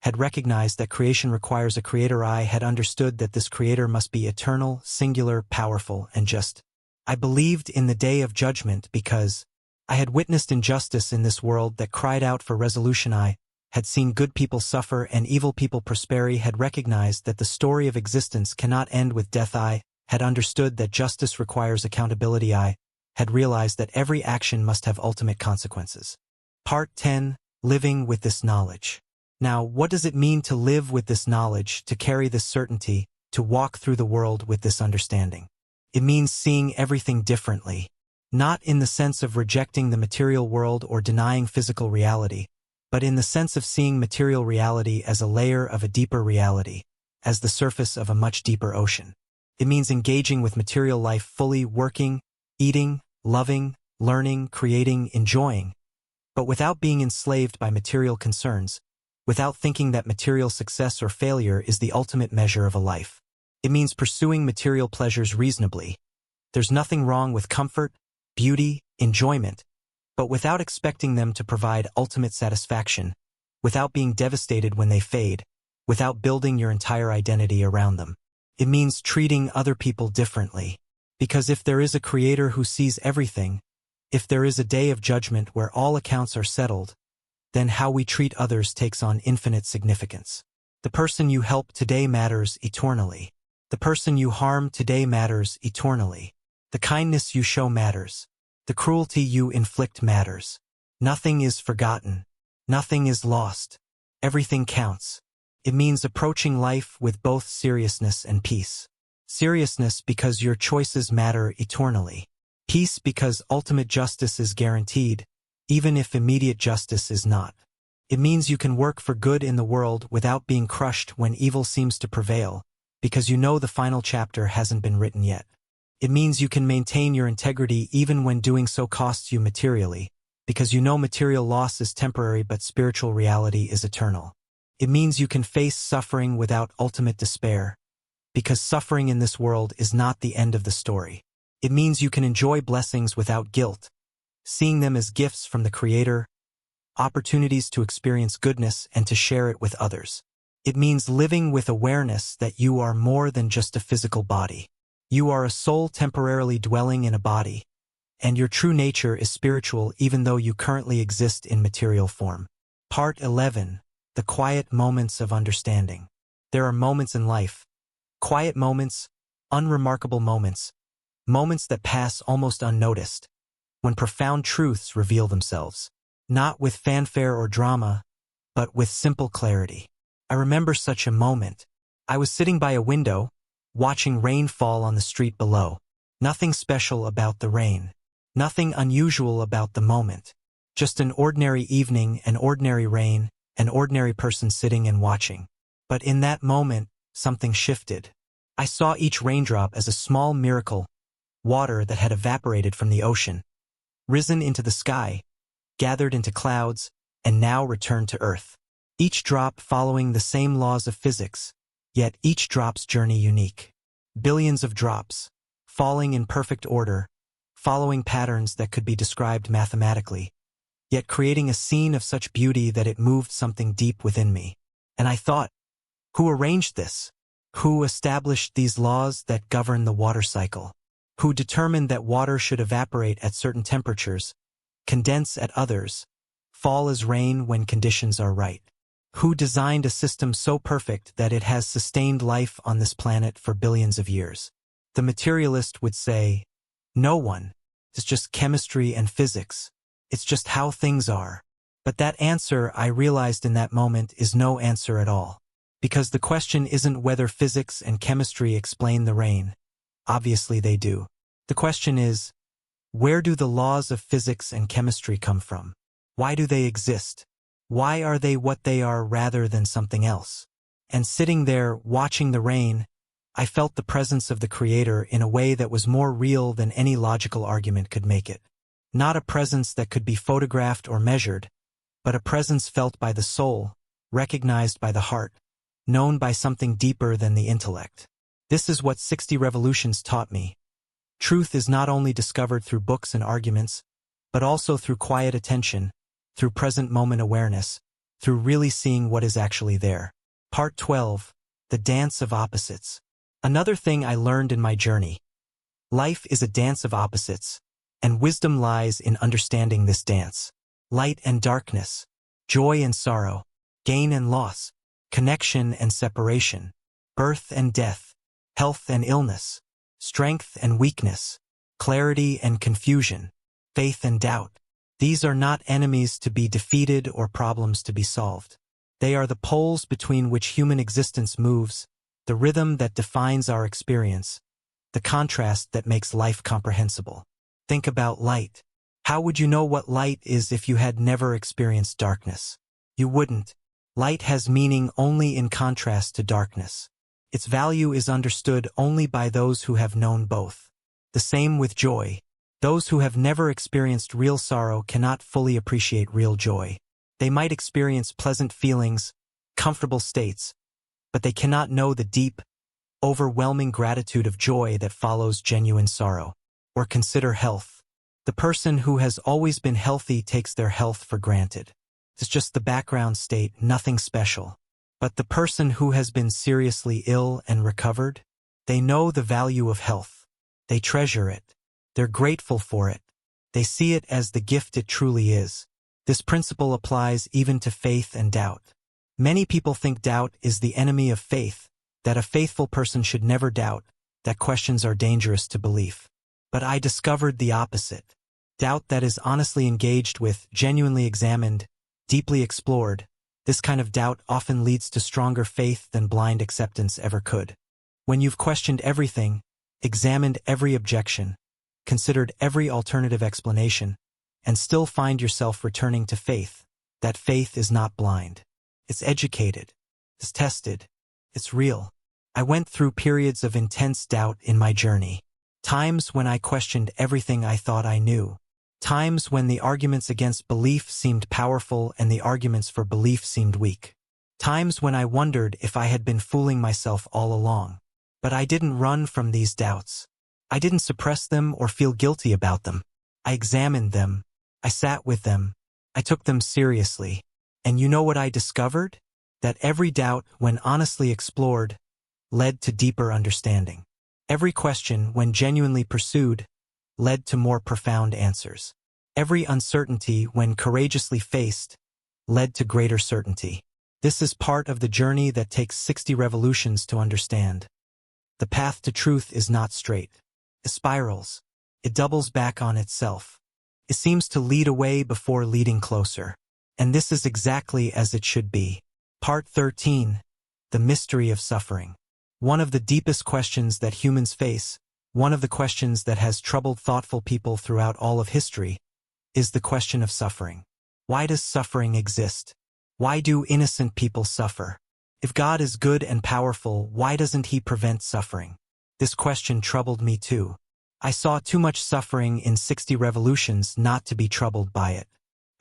had recognized that creation requires a creator. I had understood that this creator must be eternal, singular, powerful, and just. I believed in the day of judgment because I had witnessed injustice in this world that cried out for resolution. I had seen good people suffer and evil people prosper. I had recognized that the story of existence cannot end with death. I had understood that justice requires accountability. I had realized that every action must have ultimate consequences. Part 10. Living with this knowledge. Now, what does it mean to live with this knowledge, to carry this certainty, to walk through the world with this understanding? It means seeing everything differently, not in the sense of rejecting the material world or denying physical reality, but in the sense of seeing material reality as a layer of a deeper reality, as the surface of a much deeper ocean. It means engaging with material life fully, working, eating, loving, learning, creating, enjoying, but without being enslaved by material concerns, without thinking that material success or failure is the ultimate measure of a life. It means pursuing material pleasures reasonably. There's nothing wrong with comfort, beauty, enjoyment, but without expecting them to provide ultimate satisfaction, without being devastated when they fade, without building your entire identity around them. It means treating other people differently. Because if there is a creator who sees everything, if there is a day of judgment where all accounts are settled, then how we treat others takes on infinite significance. The person you help today matters eternally. The person you harm today matters eternally. The kindness you show matters. The cruelty you inflict matters. Nothing is forgotten. Nothing is lost. Everything counts. It means approaching life with both seriousness and peace. Seriousness because your choices matter eternally. Peace because ultimate justice is guaranteed, even if immediate justice is not. It means you can work for good in the world without being crushed when evil seems to prevail, because you know the final chapter hasn't been written yet. It means you can maintain your integrity even when doing so costs you materially, because you know material loss is temporary but spiritual reality is eternal. It means you can face suffering without ultimate despair, because suffering in this world is not the end of the story. It means you can enjoy blessings without guilt, seeing them as gifts from the Creator, opportunities to experience goodness and to share it with others. It means living with awareness that you are more than just a physical body. You are a soul temporarily dwelling in a body, and your true nature is spiritual even though you currently exist in material form. Part 11. The quiet moments of understanding. There are moments in life, quiet moments, unremarkable moments, moments that pass almost unnoticed, when profound truths reveal themselves, not with fanfare or drama, but with simple clarity. I remember such a moment. I was sitting by a window, watching rain fall on the street below. Nothing special about the rain. Nothing unusual about the moment. Just an ordinary evening, an ordinary rain, an ordinary person sitting and watching. But in that moment, something shifted. I saw each raindrop as a small miracle, water that had evaporated from the ocean, risen into the sky, gathered into clouds, and now returned to earth. Each drop following the same laws of physics, yet each drop's journey unique. Billions of drops, falling in perfect order, following patterns that could be described mathematically, yet creating a scene of such beauty that it moved something deep within me. And I thought, who arranged this? Who established these laws that govern the water cycle? Who determined that water should evaporate at certain temperatures, condense at others, fall as rain when conditions are right? Who designed a system so perfect that it has sustained life on this planet for billions of years? The materialist would say, no one. It's just chemistry and physics. It's just how things are. But that answer, I realized in that moment, is no answer at all. Because the question isn't whether physics and chemistry explain the rain. Obviously they do. The question is, where do the laws of physics and chemistry come from? Why do they exist? Why are they what they are rather than something else? And sitting there, watching the rain, I felt the presence of the Creator in a way that was more real than any logical argument could make it. Not a presence that could be photographed or measured, but a presence felt by the soul, recognized by the heart, known by something deeper than the intellect. This is what 60 Revolutions taught me. Truth is not only discovered through books and arguments, but also through quiet attention, through present moment awareness, through really seeing what is actually there. Part 12. The Dance of Opposites. Another thing I learned in my journey. Life is a dance of opposites, and wisdom lies in understanding this dance. Light and darkness, joy and sorrow, gain and loss, connection and separation, birth and death, health and illness, strength and weakness, clarity and confusion, faith and doubt. These are not enemies to be defeated or problems to be solved. They are the poles between which human existence moves, the rhythm that defines our experience, the contrast that makes life comprehensible. Think about light. How would you know what light is if you had never experienced darkness? You wouldn't. Light has meaning only in contrast to darkness. Its value is understood only by those who have known both. The same with joy. Those who have never experienced real sorrow cannot fully appreciate real joy. They might experience pleasant feelings, comfortable states, but they cannot know the deep, overwhelming gratitude of joy that follows genuine sorrow. Or consider health. The person who has always been healthy takes their health for granted. It's just the background state, nothing special. But the person who has been seriously ill and recovered, they know the value of health. They treasure it. They're grateful for it. They see it as the gift it truly is. This principle applies even to faith and doubt. Many people think doubt is the enemy of faith, that a faithful person should never doubt, that questions are dangerous to belief. But I discovered the opposite. Doubt that is honestly engaged with, genuinely examined, deeply explored, this kind of doubt often leads to stronger faith than blind acceptance ever could. When you've questioned everything, examined every objection, considered every alternative explanation, and still find yourself returning to faith, that faith is not blind. It's educated. It's tested. It's real. I went through periods of intense doubt in my journey. Times when I questioned everything I thought I knew. Times when the arguments against belief seemed powerful and the arguments for belief seemed weak. Times when I wondered if I had been fooling myself all along. But I didn't run from these doubts. I didn't suppress them or feel guilty about them. I examined them. I sat with them. I took them seriously. And you know what I discovered? That every doubt, when honestly explored, led to deeper understanding. Every question, when genuinely pursued, led to more profound answers. Every uncertainty, when courageously faced, led to greater certainty. This is part of the journey that takes 60 revolutions to understand. The path to truth is not straight. It spirals. It doubles back on itself. It seems to lead away before leading closer. And this is exactly as it should be. Part 13. The Mystery of Suffering. One of the deepest questions that humans face, one of the questions that has troubled thoughtful people throughout all of history, is the question of suffering. Why does suffering exist? Why do innocent people suffer? If God is good and powerful, why doesn't He prevent suffering? This question troubled me too. I saw too much suffering in 60 revolutions not to be troubled by it.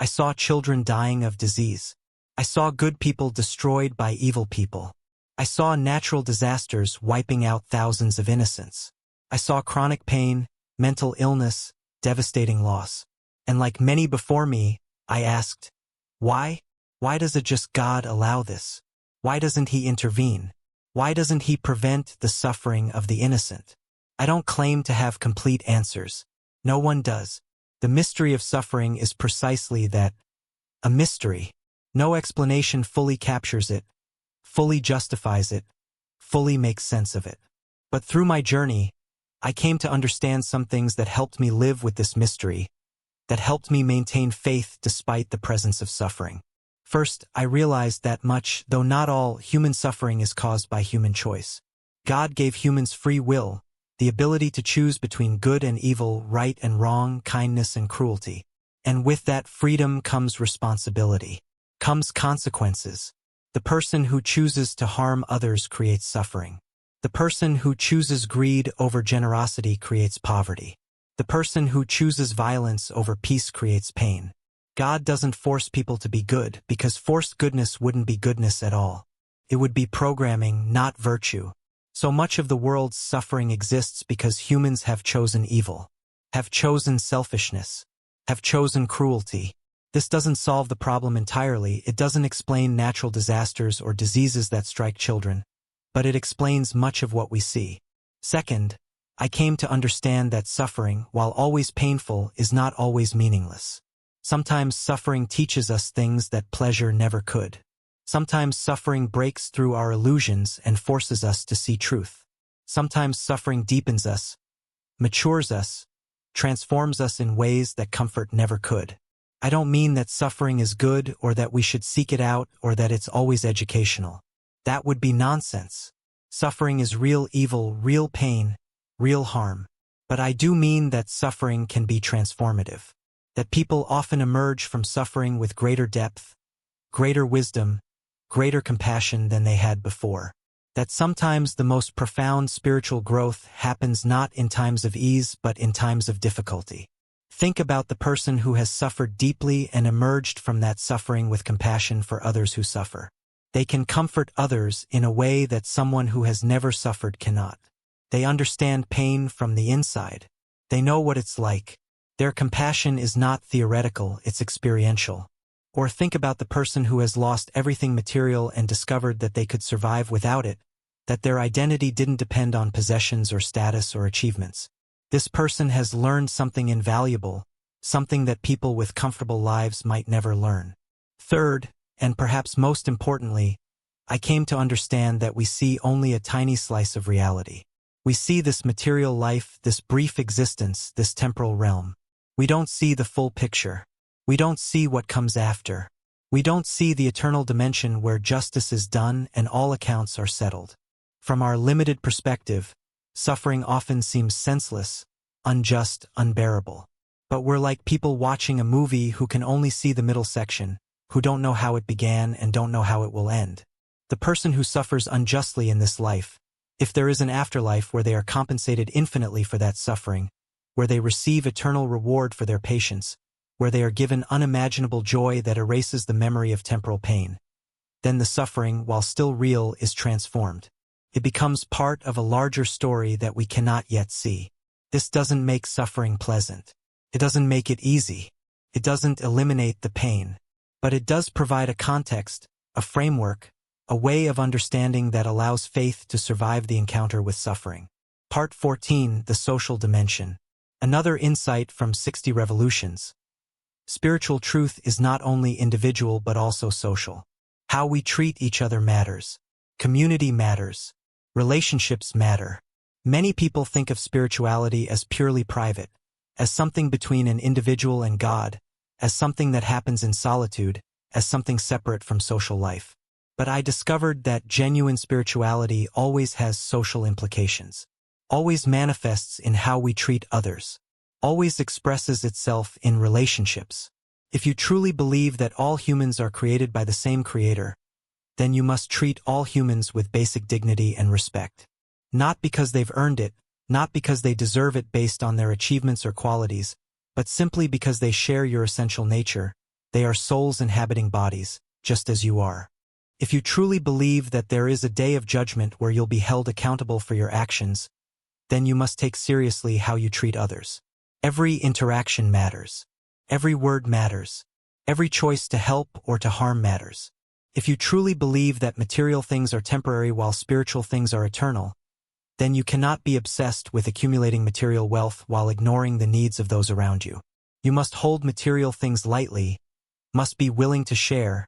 I saw children dying of disease. I saw good people destroyed by evil people. I saw natural disasters wiping out thousands of innocents. I saw chronic pain, mental illness, devastating loss. And like many before me, I asked, why? Why does it just God allow this? Why doesn't He intervene? Why doesn't He prevent the suffering of the innocent? I don't claim to have complete answers. No one does. The mystery of suffering is precisely that, a mystery. No explanation fully captures it, fully justifies it, fully makes sense of it. But through my journey, I came to understand some things that helped me live with this mystery, that helped me maintain faith despite the presence of suffering. First, I realized that much, though not all, human suffering is caused by human choice. God gave humans free will, the ability to choose between good and evil, right and wrong, kindness and cruelty. And with that freedom comes responsibility, comes consequences. The person who chooses to harm others creates suffering. The person who chooses greed over generosity creates poverty. The person who chooses violence over peace creates pain. God doesn't force people to be good, because forced goodness wouldn't be goodness at all. It would be programming, not virtue. So much of the world's suffering exists because humans have chosen evil, have chosen selfishness, have chosen cruelty. This doesn't solve the problem entirely, it doesn't explain natural disasters or diseases that strike children, but it explains much of what we see. Second, I came to understand that suffering, while always painful, is not always meaningless. Sometimes suffering teaches us things that pleasure never could. Sometimes suffering breaks through our illusions and forces us to see truth. Sometimes suffering deepens us, matures us, transforms us in ways that comfort never could. I don't mean that suffering is good or that we should seek it out or that it's always educational. That would be nonsense. Suffering is real evil, real pain, real harm. But I do mean that suffering can be transformative. That people often emerge from suffering with greater depth, greater wisdom, greater compassion than they had before. That sometimes the most profound spiritual growth happens not in times of ease but in times of difficulty. Think about the person who has suffered deeply and emerged from that suffering with compassion for others who suffer. They can comfort others in a way that someone who has never suffered cannot. They understand pain from the inside. They know what it's like. Their compassion is not theoretical, it's experiential. Or think about the person who has lost everything material and discovered that they could survive without it, that their identity didn't depend on possessions or status or achievements. This person has learned something invaluable, something that people with comfortable lives might never learn. Third, and perhaps most importantly, I came to understand that we see only a tiny slice of reality. We see this material life, this brief existence, this temporal realm. We don't see the full picture. We don't see what comes after. We don't see the eternal dimension where justice is done and all accounts are settled. From our limited perspective, suffering often seems senseless, unjust, unbearable. But we're like people watching a movie who can only see the middle section, who don't know how it began and don't know how it will end. The person who suffers unjustly in this life, if there is an afterlife where they are compensated infinitely for that suffering, where they receive eternal reward for their patience, where they are given unimaginable joy that erases the memory of temporal pain, then the suffering, while still real, is transformed. It becomes part of a larger story that we cannot yet see. This doesn't make suffering pleasant. It doesn't make it easy. It doesn't eliminate the pain. But it does provide a context, a framework, a way of understanding that allows faith to survive the encounter with suffering. Part 14, The Social Dimension. Another insight from 60 Revolutions. Spiritual truth is not only individual but also social. How we treat each other matters. Community matters. Relationships matter. Many people think of spirituality as purely private, as something between an individual and God, as something that happens in solitude, as something separate from social life. But I discovered that genuine spirituality always has social implications, always manifests in how we treat others, always expresses itself in relationships. If you truly believe that all humans are created by the same creator, then you must treat all humans with basic dignity and respect. Not because they've earned it, not because they deserve it based on their achievements or qualities, but simply because they share your essential nature. They are souls inhabiting bodies, just as you are. If you truly believe that there is a day of judgment where you'll be held accountable for your actions, then you must take seriously how you treat others. Every interaction matters. Every word matters. Every choice to help or to harm matters. If you truly believe that material things are temporary while spiritual things are eternal, then you cannot be obsessed with accumulating material wealth while ignoring the needs of those around you. You must hold material things lightly, must be willing to share,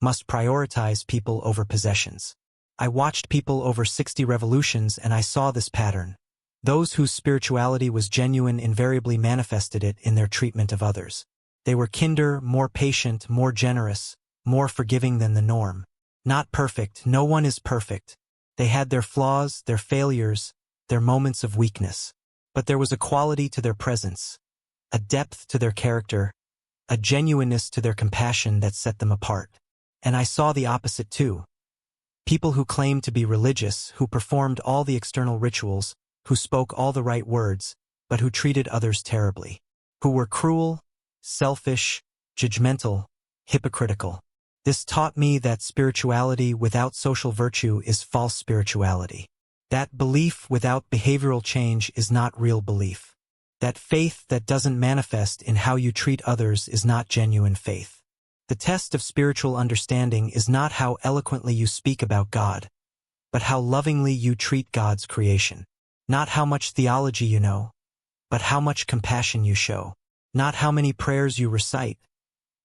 must prioritize people over possessions. I watched people over 60 revolutions and I saw this pattern. Those whose spirituality was genuine invariably manifested it in their treatment of others. They were kinder, more patient, more generous, more forgiving than the norm. Not perfect, no one is perfect. They had their flaws, their failures, their moments of weakness. But there was a quality to their presence, a depth to their character, a genuineness to their compassion that set them apart. And I saw the opposite too. People who claimed to be religious, who performed all the external rituals, who spoke all the right words, but who treated others terribly. Who were cruel, selfish, judgmental, hypocritical. This taught me that spirituality without social virtue is false spirituality. That belief without behavioral change is not real belief. That faith that doesn't manifest in how you treat others is not genuine faith. The test of spiritual understanding is not how eloquently you speak about God, but how lovingly you treat God's creation. Not how much theology you know, but how much compassion you show. Not how many prayers you recite,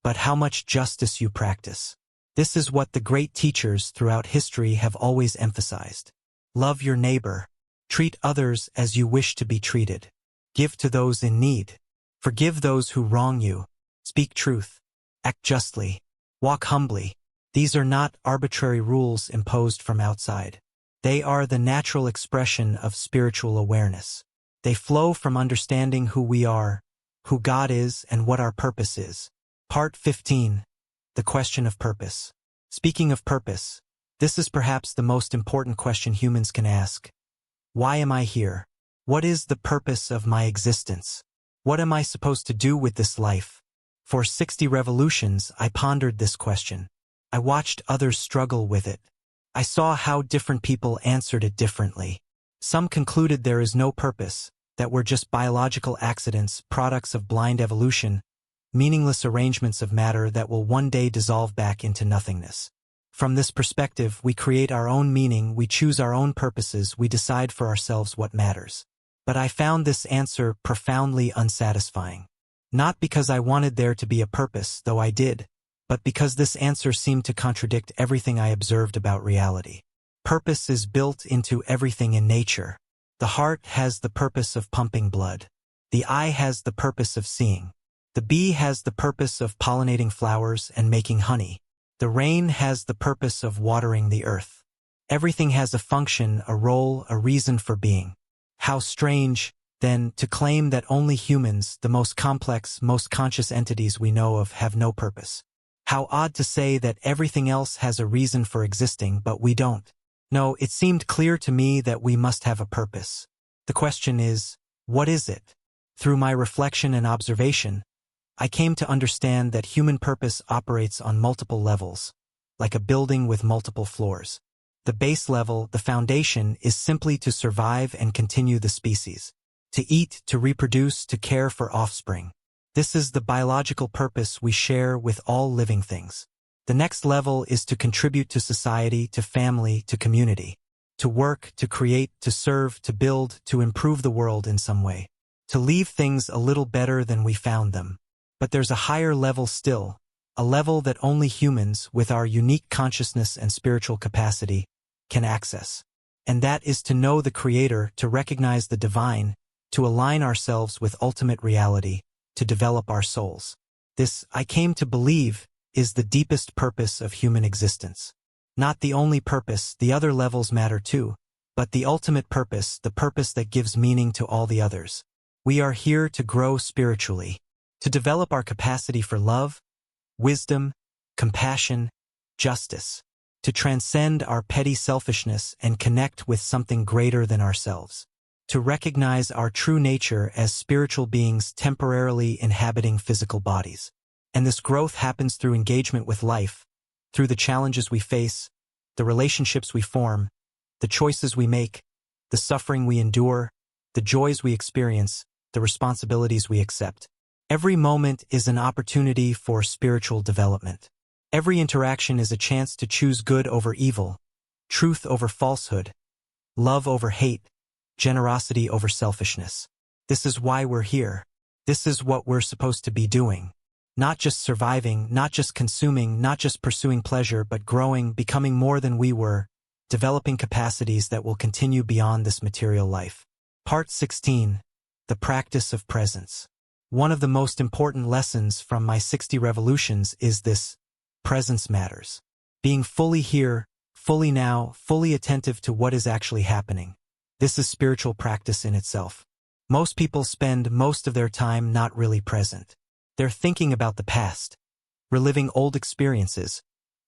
but how much justice you practice. This is what the great teachers throughout history have always emphasized. Love your neighbor. Treat others as you wish to be treated. Give to those in need. Forgive those who wrong you. Speak truth. Act justly. Walk humbly. These are not arbitrary rules imposed from outside. They are the natural expression of spiritual awareness. They flow from understanding who we are, who God is, and what our purpose is. Part 15. The question of purpose. Speaking of purpose, this is perhaps the most important question humans can ask. Why am I here? What is the purpose of my existence? What am I supposed to do with this life? For 60 revolutions, I pondered this question. I watched others struggle with it. I saw how different people answered it differently. Some concluded there is no purpose, that we're just biological accidents, products of blind evolution, meaningless arrangements of matter that will one day dissolve back into nothingness. From this perspective, we create our own meaning, we choose our own purposes, we decide for ourselves what matters. But I found this answer profoundly unsatisfying. Not because I wanted there to be a purpose, though I did, but because this answer seemed to contradict everything I observed about reality. Purpose is built into everything in nature. The heart has the purpose of pumping blood. The eye has the purpose of seeing. The bee has the purpose of pollinating flowers and making honey. The rain has the purpose of watering the earth. Everything has a function, a role, a reason for being. How strange, then, to claim that only humans, the most complex, most conscious entities we know of, have no purpose. How odd to say that everything else has a reason for existing, but we don't. No, it seemed clear to me that we must have a purpose. The question is, what is it? Through my reflection and observation, I came to understand that human purpose operates on multiple levels, like a building with multiple floors. The base level, the foundation, is simply to survive and continue the species. To eat, to reproduce, to care for offspring. This is the biological purpose we share with all living things. The next level is to contribute to society, to family, to community. To work, to create, to serve, to build, to improve the world in some way. To leave things a little better than we found them. But there's a higher level still, a level that only humans, with our unique consciousness and spiritual capacity, can access. And that is to know the Creator, to recognize the divine, to align ourselves with ultimate reality, to develop our souls. This, I came to believe, is the deepest purpose of human existence. Not the only purpose, the other levels matter too, but the ultimate purpose, the purpose that gives meaning to all the others. We are here to grow spiritually, to develop our capacity for love, wisdom, compassion, justice, to transcend our petty selfishness and connect with something greater than ourselves, to recognize our true nature as spiritual beings temporarily inhabiting physical bodies. And this growth happens through engagement with life, through the challenges we face, the relationships we form, the choices we make, the suffering we endure, the joys we experience, the responsibilities we accept. Every moment is an opportunity for spiritual development. Every interaction is a chance to choose good over evil, truth over falsehood, love over hate, generosity over selfishness. This is why we're here. This is what we're supposed to be doing. Not just surviving, not just consuming, not just pursuing pleasure, but growing, becoming more than we were, developing capacities that will continue beyond this material life. Part 16. The Practice of Presence. One of the most important lessons from my 60 revolutions is this: presence matters. Being fully here, fully now, fully attentive to what is actually happening. This is spiritual practice in itself. Most people spend most of their time not really present. They're thinking about the past, reliving old experiences,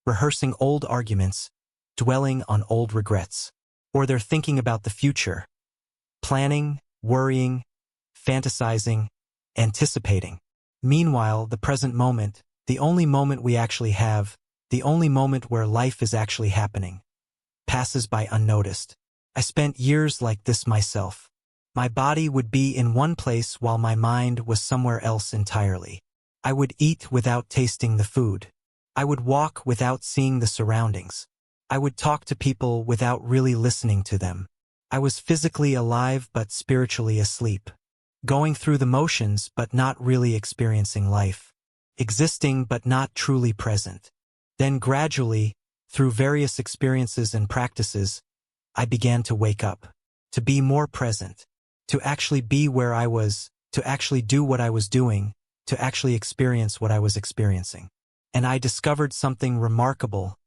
rehearsing old arguments, dwelling on old regrets. Or they're thinking about the future, planning, worrying, fantasizing, anticipating. Meanwhile, the present moment, the only moment we actually have, the only moment where life is actually happening, passes by unnoticed. I spent years like this myself. My body would be in one place while my mind was somewhere else entirely. I would eat without tasting the food. I would walk without seeing the surroundings. I would talk to people without really listening to them. I was physically alive but spiritually asleep. Going through the motions but not really experiencing life. Existing but not truly present. Then gradually, through various experiences and practices, I began to wake up, to be more present, to actually be where I was, to actually do what I was doing, to actually experience what I was experiencing. And I discovered something remarkable.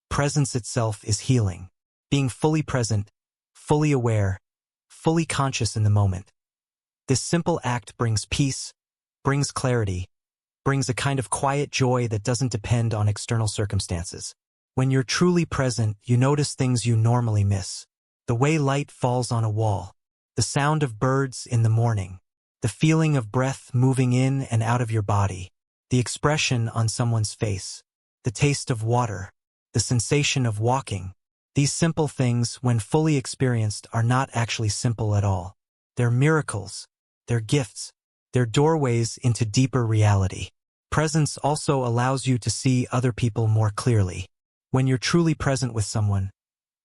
Presence itself is healing. Being fully present, fully aware, fully conscious in the moment. This simple act brings peace, brings clarity, brings a kind of quiet joy that doesn't depend on external circumstances. When you're truly present, you notice things you normally miss. The way light falls on a wall, the sound of birds in the morning, the feeling of breath moving in and out of your body, the expression on someone's face, the taste of water, the sensation of walking. These simple things, when fully experienced, are not actually simple at all. They're miracles, they're gifts, they're doorways into deeper reality. Presence also allows you to see other people more clearly. When you're truly present with someone,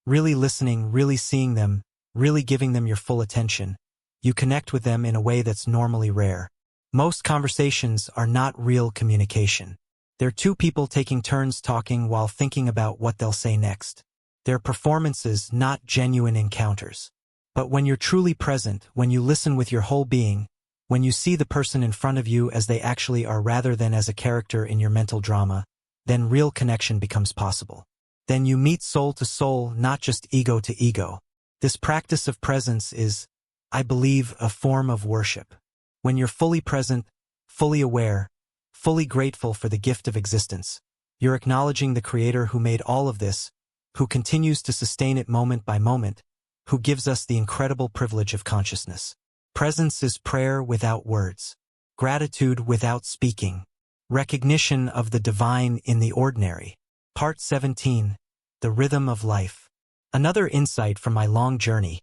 really listening, really seeing them, really giving them your full attention, you connect with them in a way that's normally rare. Most conversations are not real communication. They're two people taking turns talking while thinking about what they'll say next. They're performances, not genuine encounters. But when you're truly present, when you listen with your whole being, when you see the person in front of you as they actually are rather than as a character in your mental drama, then real connection becomes possible. Then you meet soul to soul, not just ego to ego. This practice of presence is, I believe, a form of worship. When you're fully present, fully aware, fully grateful for the gift of existence, you're acknowledging the Creator who made all of this, who continues to sustain it moment by moment, who gives us the incredible privilege of consciousness. Presence is prayer without words, gratitude without speaking, recognition of the divine in the ordinary. Part 17. The Rhythm of Life. Another insight from my long journey.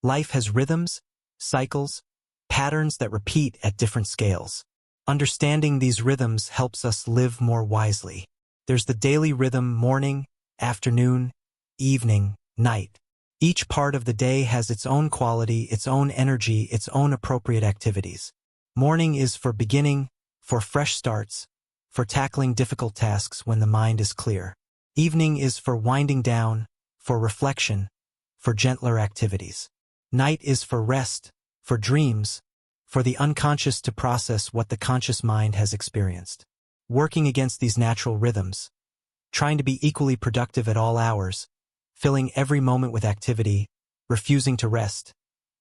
Life has rhythms, cycles, patterns that repeat at different scales. Understanding these rhythms helps us live more wisely. There's the daily rhythm: morning, afternoon, evening, night. Each part of the day has its own quality, its own energy, its own appropriate activities. Morning is for beginning, for fresh starts, for tackling difficult tasks when the mind is clear. Evening is for winding down, for reflection, for gentler activities. Night is for rest, for dreams, for the unconscious to process what the conscious mind has experienced. Working against these natural rhythms, trying to be equally productive at all hours, filling every moment with activity, refusing to rest.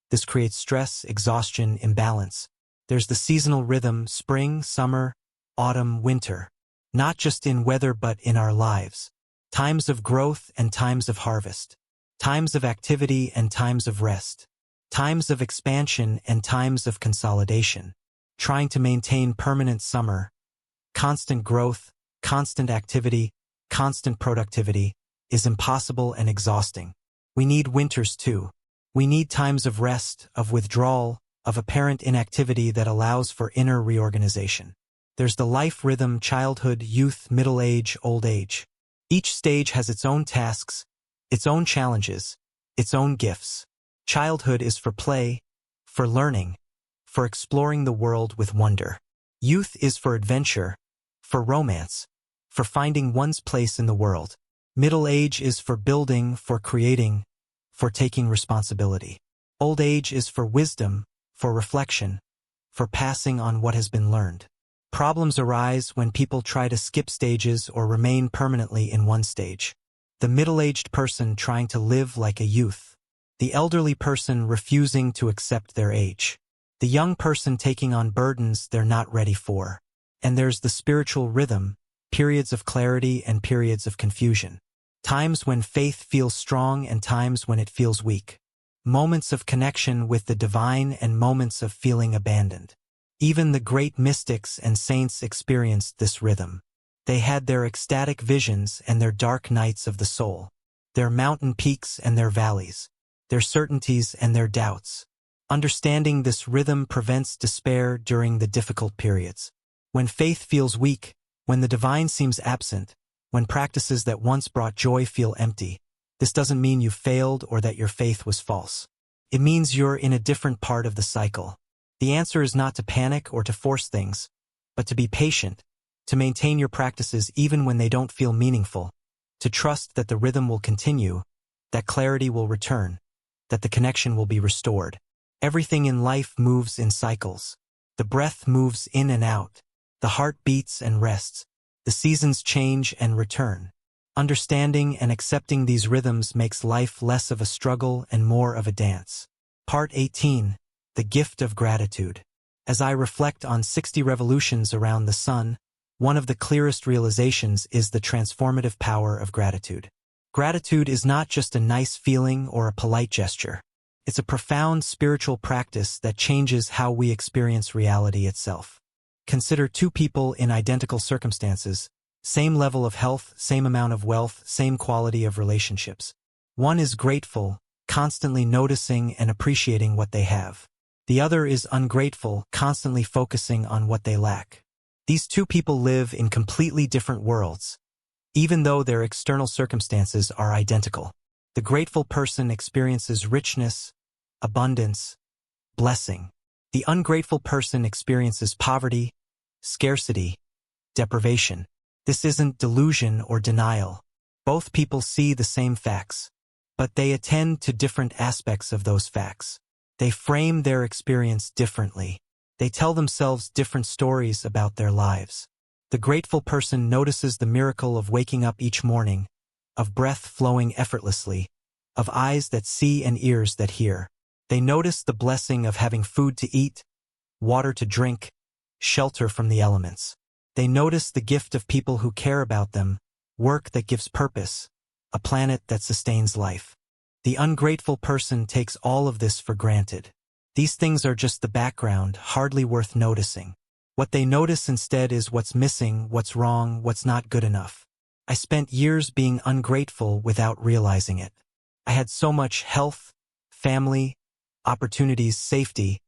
This creates stress, exhaustion, imbalance. There's the seasonal rhythm: spring, summer, autumn, winter. Not just in weather but in our lives. Times of growth and times of harvest. Times of activity and times of rest. Times of expansion and times of consolidation. Trying to maintain permanent summer, constant growth, constant activity, constant productivity, is impossible and exhausting. We need winters too. We need times of rest, of withdrawal, of apparent inactivity that allows for inner reorganization. There's the life rhythm: childhood, youth, middle age, old age. Each stage has its own tasks, its own challenges, its own gifts. Childhood is for play, for learning, for exploring the world with wonder. Youth is for adventure, for romance, for finding one's place in the world. Middle age is for building, for creating, for taking responsibility. Old age is for wisdom, for reflection, for passing on what has been learned. Problems arise when people try to skip stages or remain permanently in one stage. The middle-aged person trying to live like a youth. The elderly person refusing to accept their age. The young person taking on burdens they're not ready for. And there's the spiritual rhythm: periods of clarity and periods of confusion. Times when faith feels strong and times when it feels weak. Moments of connection with the divine and moments of feeling abandoned. Even the great mystics and saints experienced this rhythm. They had their ecstatic visions and their dark nights of the soul. Their mountain peaks and their valleys. Their certainties and their doubts. Understanding this rhythm prevents despair during the difficult periods. When faith feels weak, when the divine seems absent, when practices that once brought joy feel empty, this doesn't mean you failed or that your faith was false. It means you're in a different part of the cycle. The answer is not to panic or to force things, but to be patient, to maintain your practices even when they don't feel meaningful, to trust that the rhythm will continue, that clarity will return, that the connection will be restored. Everything in life moves in cycles. The breath moves in and out. The heart beats and rests. The seasons change and return. Understanding and accepting these rhythms makes life less of a struggle and more of a dance. Part 18. The Gift of Gratitude. As I reflect on 60 revolutions around the sun, one of the clearest realizations is the transformative power of gratitude. Gratitude is not just a nice feeling or a polite gesture. It's a profound spiritual practice that changes how we experience reality itself. Consider two people in identical circumstances, same level of health, same amount of wealth, same quality of relationships. One is grateful, constantly noticing and appreciating what they have. The other is ungrateful, constantly focusing on what they lack. These two people live in completely different worlds, even though their external circumstances are identical. The grateful person experiences richness, abundance, blessing. The ungrateful person experiences poverty, scarcity, deprivation. This isn't delusion or denial. Both people see the same facts, but they attend to different aspects of those facts. They frame their experience differently. They tell themselves different stories about their lives. The grateful person notices the miracle of waking up each morning, of breath flowing effortlessly, of eyes that see and ears that hear. They notice the blessing of having food to eat, water to drink, shelter from the elements. They notice the gift of people who care about them, work that gives purpose, a planet that sustains life. The ungrateful person takes all of this for granted. These things are just the background, hardly worth noticing. What they notice instead is what's missing, what's wrong, what's not good enough. I spent years being ungrateful without realizing it. I had so much health, family, opportunities, safety,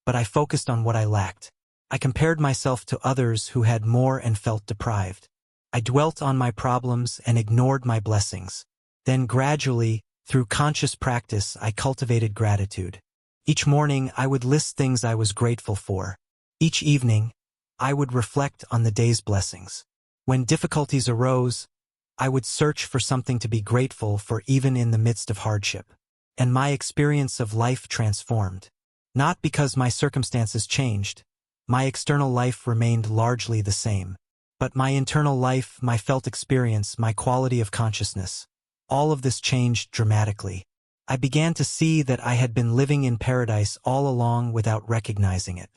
but I focused on what I lacked. I compared myself to others who had more and felt deprived. I dwelt on my problems and ignored my blessings. Then gradually, through conscious practice, I cultivated gratitude. Each morning, I would list things I was grateful for. Each evening, I would reflect on the day's blessings. When difficulties arose, I would search for something to be grateful for even in the midst of hardship. And my experience of life transformed. Not because my circumstances changed. My external life remained largely the same. But my internal life, my felt experience, my quality of consciousness, all of this changed dramatically. I began to see that I had been living in paradise all along without recognizing it.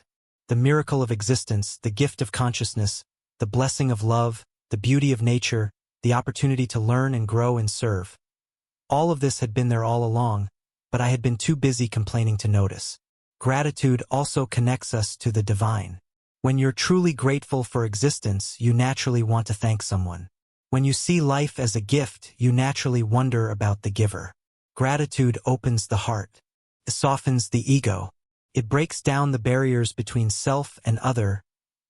The miracle of existence, the gift of consciousness, the blessing of love, the beauty of nature, the opportunity to learn and grow and serve. All of this had been there all along, but I had been too busy complaining to notice. Gratitude also connects us to the divine. When you're truly grateful for existence, you naturally want to thank someone. When you see life as a gift, you naturally wonder about the giver. Gratitude opens the heart. It softens the ego. It breaks down the barriers between self and other,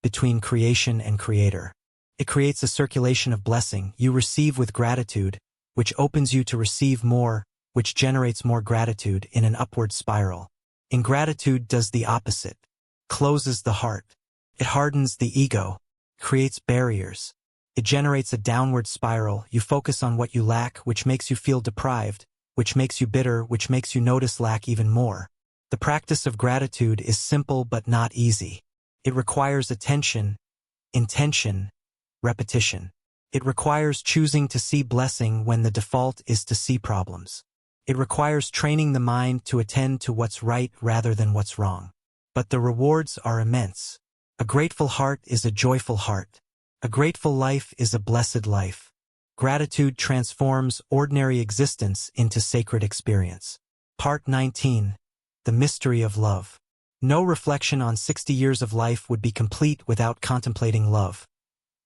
between creation and creator. It creates a circulation of blessing you receive with gratitude, which opens you to receive more, which generates more gratitude in an upward spiral. Ingratitude does the opposite, closes the heart. It hardens the ego, creates barriers. It generates a downward spiral. You focus on what you lack, which makes you feel deprived, which makes you bitter, which makes you notice lack even more. The practice of gratitude is simple but not easy. It requires attention, intention, repetition. It requires choosing to see blessing when the default is to see problems. It requires training the mind to attend to what's right rather than what's wrong. But the rewards are immense. A grateful heart is a joyful heart. A grateful life is a blessed life. Gratitude transforms ordinary existence into sacred experience. Part 19. The Mystery of Love. No reflection on 60 years of life would be complete without contemplating love.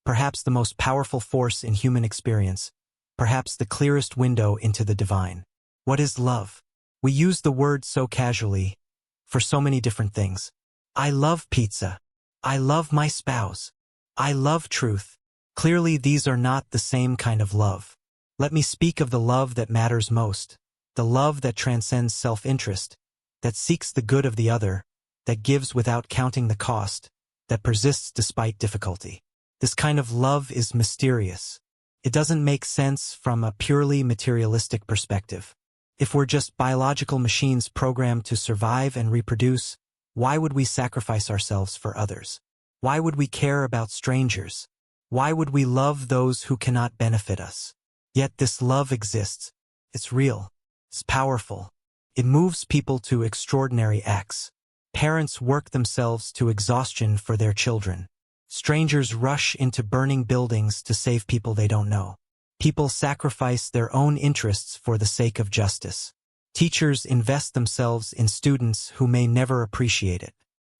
Perhaps the most powerful force in human experience, perhaps the clearest window into the divine. What is love? We use the word so casually, for so many different things. I love pizza. I love my spouse. I love truth. Clearly, these are not the same kind of love. Let me speak of the love that matters most, the love that transcends self-interest, that seeks the good of the other, that gives without counting the cost, that persists despite difficulty. This kind of love is mysterious. It doesn't make sense from a purely materialistic perspective. If we're just biological machines programmed to survive and reproduce, why would we sacrifice ourselves for others? Why would we care about strangers? Why would we love those who cannot benefit us? Yet this love exists. It's real. It's powerful. It moves people to extraordinary acts. Parents work themselves to exhaustion for their children. Strangers rush into burning buildings to save people they don't know. People sacrifice their own interests for the sake of justice. Teachers invest themselves in students who may never appreciate it.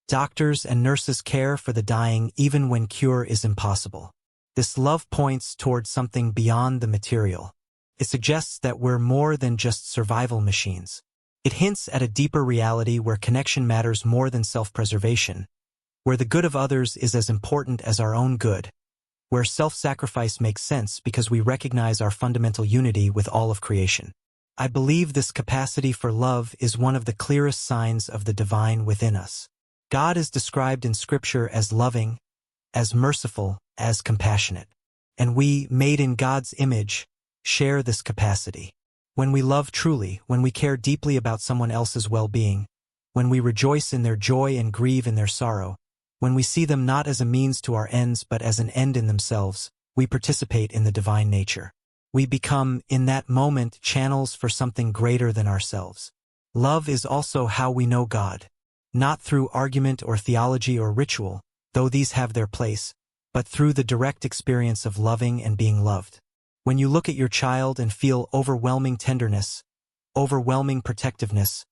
Doctors and nurses care for the dying even when cure is impossible. This love points towards something beyond the material. It suggests that we're more than just survival machines. It hints at a deeper reality where connection matters more than self-preservation, where the good of others is as important as our own good, where self-sacrifice makes sense because we recognize our fundamental unity with all of creation. I believe this capacity for love is one of the clearest signs of the divine within us. God is described in Scripture as loving, as merciful, as compassionate. And we, made in God's image, share this capacity. When we love truly, when we care deeply about someone else's well-being, when we rejoice in their joy and grieve in their sorrow, when we see them not as a means to our ends but as an end in themselves, we participate in the divine nature. We become, in that moment, channels for something greater than ourselves. Love is also how we know God. Not through argument or theology or ritual, though these have their place, but through the direct experience of loving and being loved. When you look at your child and feel overwhelming tenderness, overwhelming protectiveness,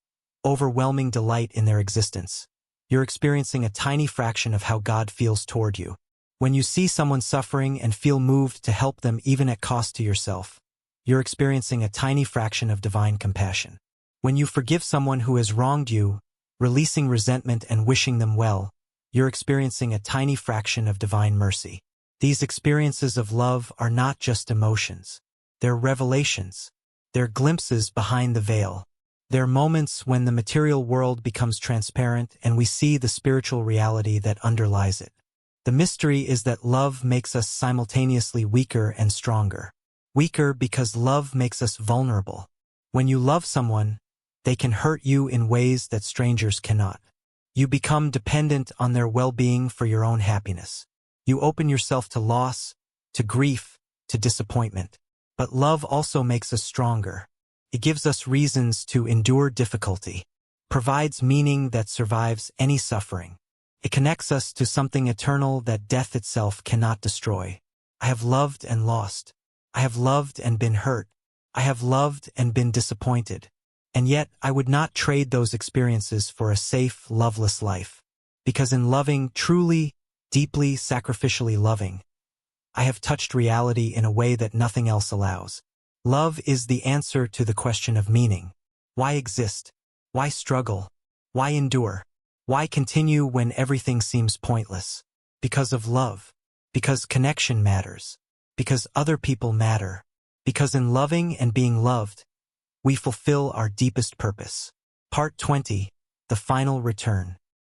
overwhelming delight in their existence, you're experiencing a tiny fraction of how God feels toward you. When you see someone suffering and feel moved to help them even at cost to yourself, you're experiencing a tiny fraction of divine compassion. When you forgive someone who has wronged you, releasing resentment and wishing them well, you're experiencing a tiny fraction of divine mercy. These experiences of love are not just emotions. They're revelations. They're glimpses behind the veil. They're moments when the material world becomes transparent and we see the spiritual reality that underlies it. The mystery is that love makes us simultaneously weaker and stronger. Weaker because love makes us vulnerable. When you love someone, they can hurt you in ways that strangers cannot. You become dependent on their well-being for your own happiness. You open yourself to loss, to grief, to disappointment. But love also makes us stronger. It gives us reasons to endure difficulty, provides meaning that survives any suffering. It connects us to something eternal that death itself cannot destroy. I have loved and lost. I have loved and been hurt. I have loved and been disappointed. And yet, I would not trade those experiences for a safe, loveless life. Because in loving, truly, deeply, sacrificially loving, I have touched reality in a way that nothing else allows. Love is the answer to the question of meaning. Why exist? Why struggle? Why endure? Why continue when everything seems pointless? Because of love. Because connection matters. Because other people matter. Because in loving and being loved, we fulfill our deepest purpose. Part 20, the final return.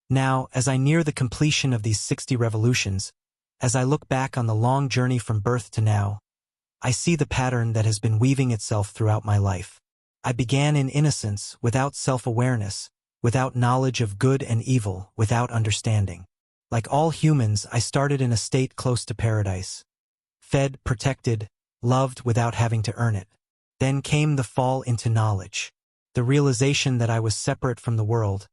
Now, as I near the completion of these 60 revolutions, as I look back on the long journey from birth to now, I see the pattern that has been weaving itself throughout my life. I began in innocence, without self-awareness, without knowledge of good and evil, without understanding. Like all humans, I started in a state close to paradise. Fed, protected, loved without having to earn it. Then came the fall into knowledge. The realization that I was separate from the world,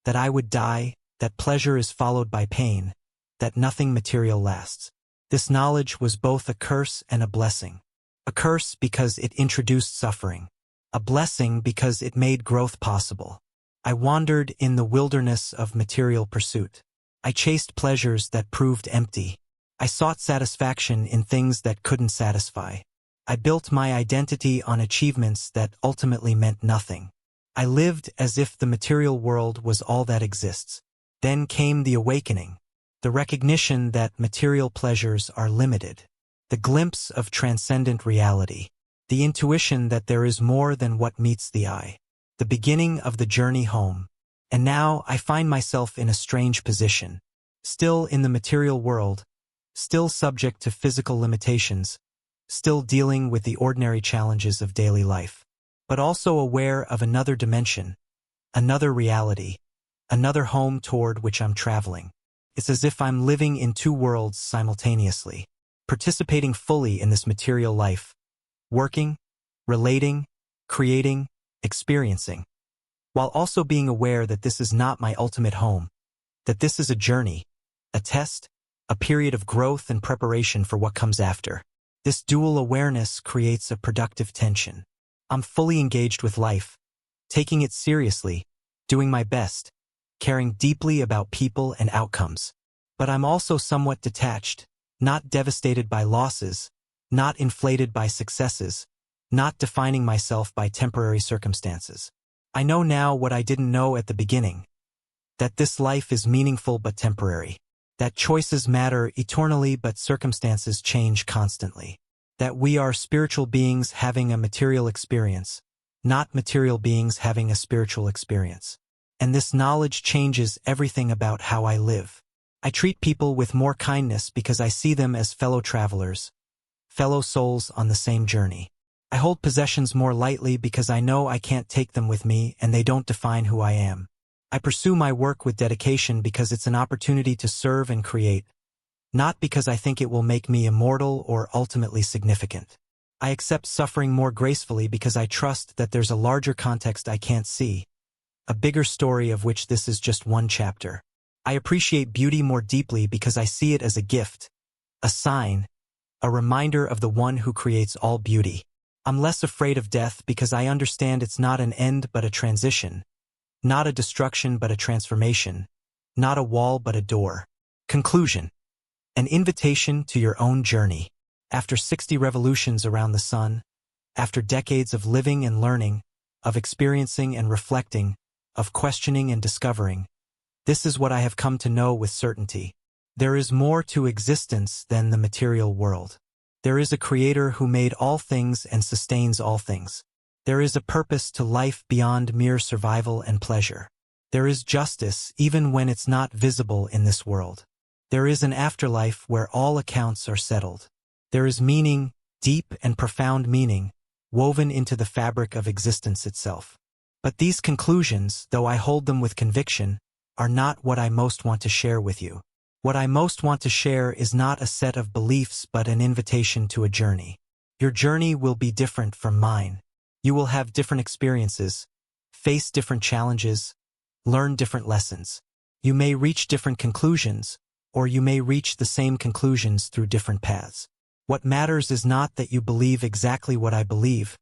that I would die, that pleasure is followed by pain, that nothing material lasts. This knowledge was both a curse and a blessing. A curse because it introduced suffering. A blessing because it made growth possible. I wandered in the wilderness of material pursuit. I chased pleasures that proved empty. I sought satisfaction in things that couldn't satisfy. I built my identity on achievements that ultimately meant nothing. I lived as if the material world was all that exists. Then came the awakening, the recognition that material pleasures are limited, the glimpse of transcendent reality, the intuition that there is more than what meets the eye, the beginning of the journey home. And now I find myself in a strange position, still in the material world, still subject to physical limitations, still dealing with the ordinary challenges of daily life, but also aware of another dimension, another reality, another home toward which I'm traveling. It's as if I'm living in two worlds simultaneously, participating fully in this material life, working, relating, creating, experiencing, while also being aware that this is not my ultimate home, that this is a journey, a test, a period of growth and preparation for what comes after. This dual awareness creates a productive tension. I'm fully engaged with life, taking it seriously, doing my best, caring deeply about people and outcomes. But I'm also somewhat detached, not devastated by losses, not inflated by successes, not defining myself by temporary circumstances. I know now what I didn't know at the beginning, that this life is meaningful but temporary, that choices matter eternally but circumstances change constantly, that we are spiritual beings having a material experience, not material beings having a spiritual experience. And this knowledge changes everything about how I live. I treat people with more kindness because I see them as fellow travelers, fellow souls on the same journey. I hold possessions more lightly because I know I can't take them with me and they don't define who I am. I pursue my work with dedication because it's an opportunity to serve and create, not because I think it will make me immortal or ultimately significant. I accept suffering more gracefully because I trust that there's a larger context I can't see, a bigger story of which this is just one chapter. I appreciate beauty more deeply because I see it as a gift, a sign, a reminder of the one who creates all beauty. I'm less afraid of death because I understand it's not an end but a transition, not a destruction but a transformation, not a wall but a door. Conclusion. An invitation to your own journey. After 60 revolutions around the sun, after decades of living and learning, of experiencing and reflecting, of questioning and discovering, this is what I have come to know with certainty. There is more to existence than the material world. There is a creator who made all things and sustains all things. There is a purpose to life beyond mere survival and pleasure. There is justice even when it's not visible in this world. There is an afterlife where all accounts are settled. There is meaning, deep and profound meaning, woven into the fabric of existence itself. But these conclusions, though I hold them with conviction, are not what I most want to share with you. What I most want to share is not a set of beliefs but an invitation to a journey. Your journey will be different from mine. You will have different experiences, face different challenges, learn different lessons. You may reach different conclusions, or you may reach the same conclusions through different paths. What matters is not that you believe exactly what I believe,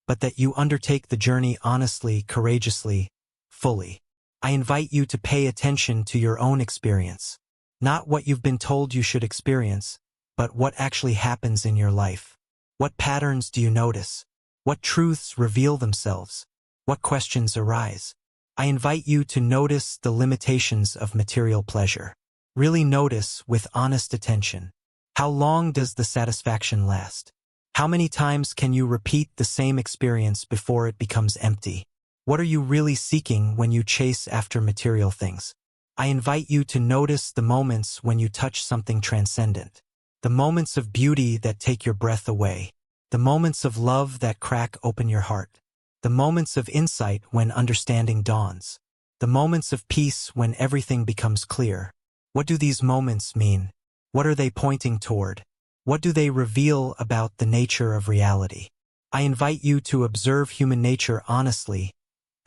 but that you undertake the journey honestly, courageously, fully. I invite you to pay attention to your own experience. Not what you've been told you should experience, but what actually happens in your life. What patterns do you notice? What truths reveal themselves? What questions arise? I invite you to notice the limitations of material pleasure. Really notice with honest attention. How long does the satisfaction last? How many times can you repeat the same experience before it becomes empty? What are you really seeking when you chase after material things? I invite you to notice the moments when you touch something transcendent. The moments of beauty that take your breath away. The moments of love that crack open your heart. The moments of insight when understanding dawns. The moments of peace when everything becomes clear. What do these moments mean? What are they pointing toward? What do they reveal about the nature of reality? I invite you to observe human nature honestly,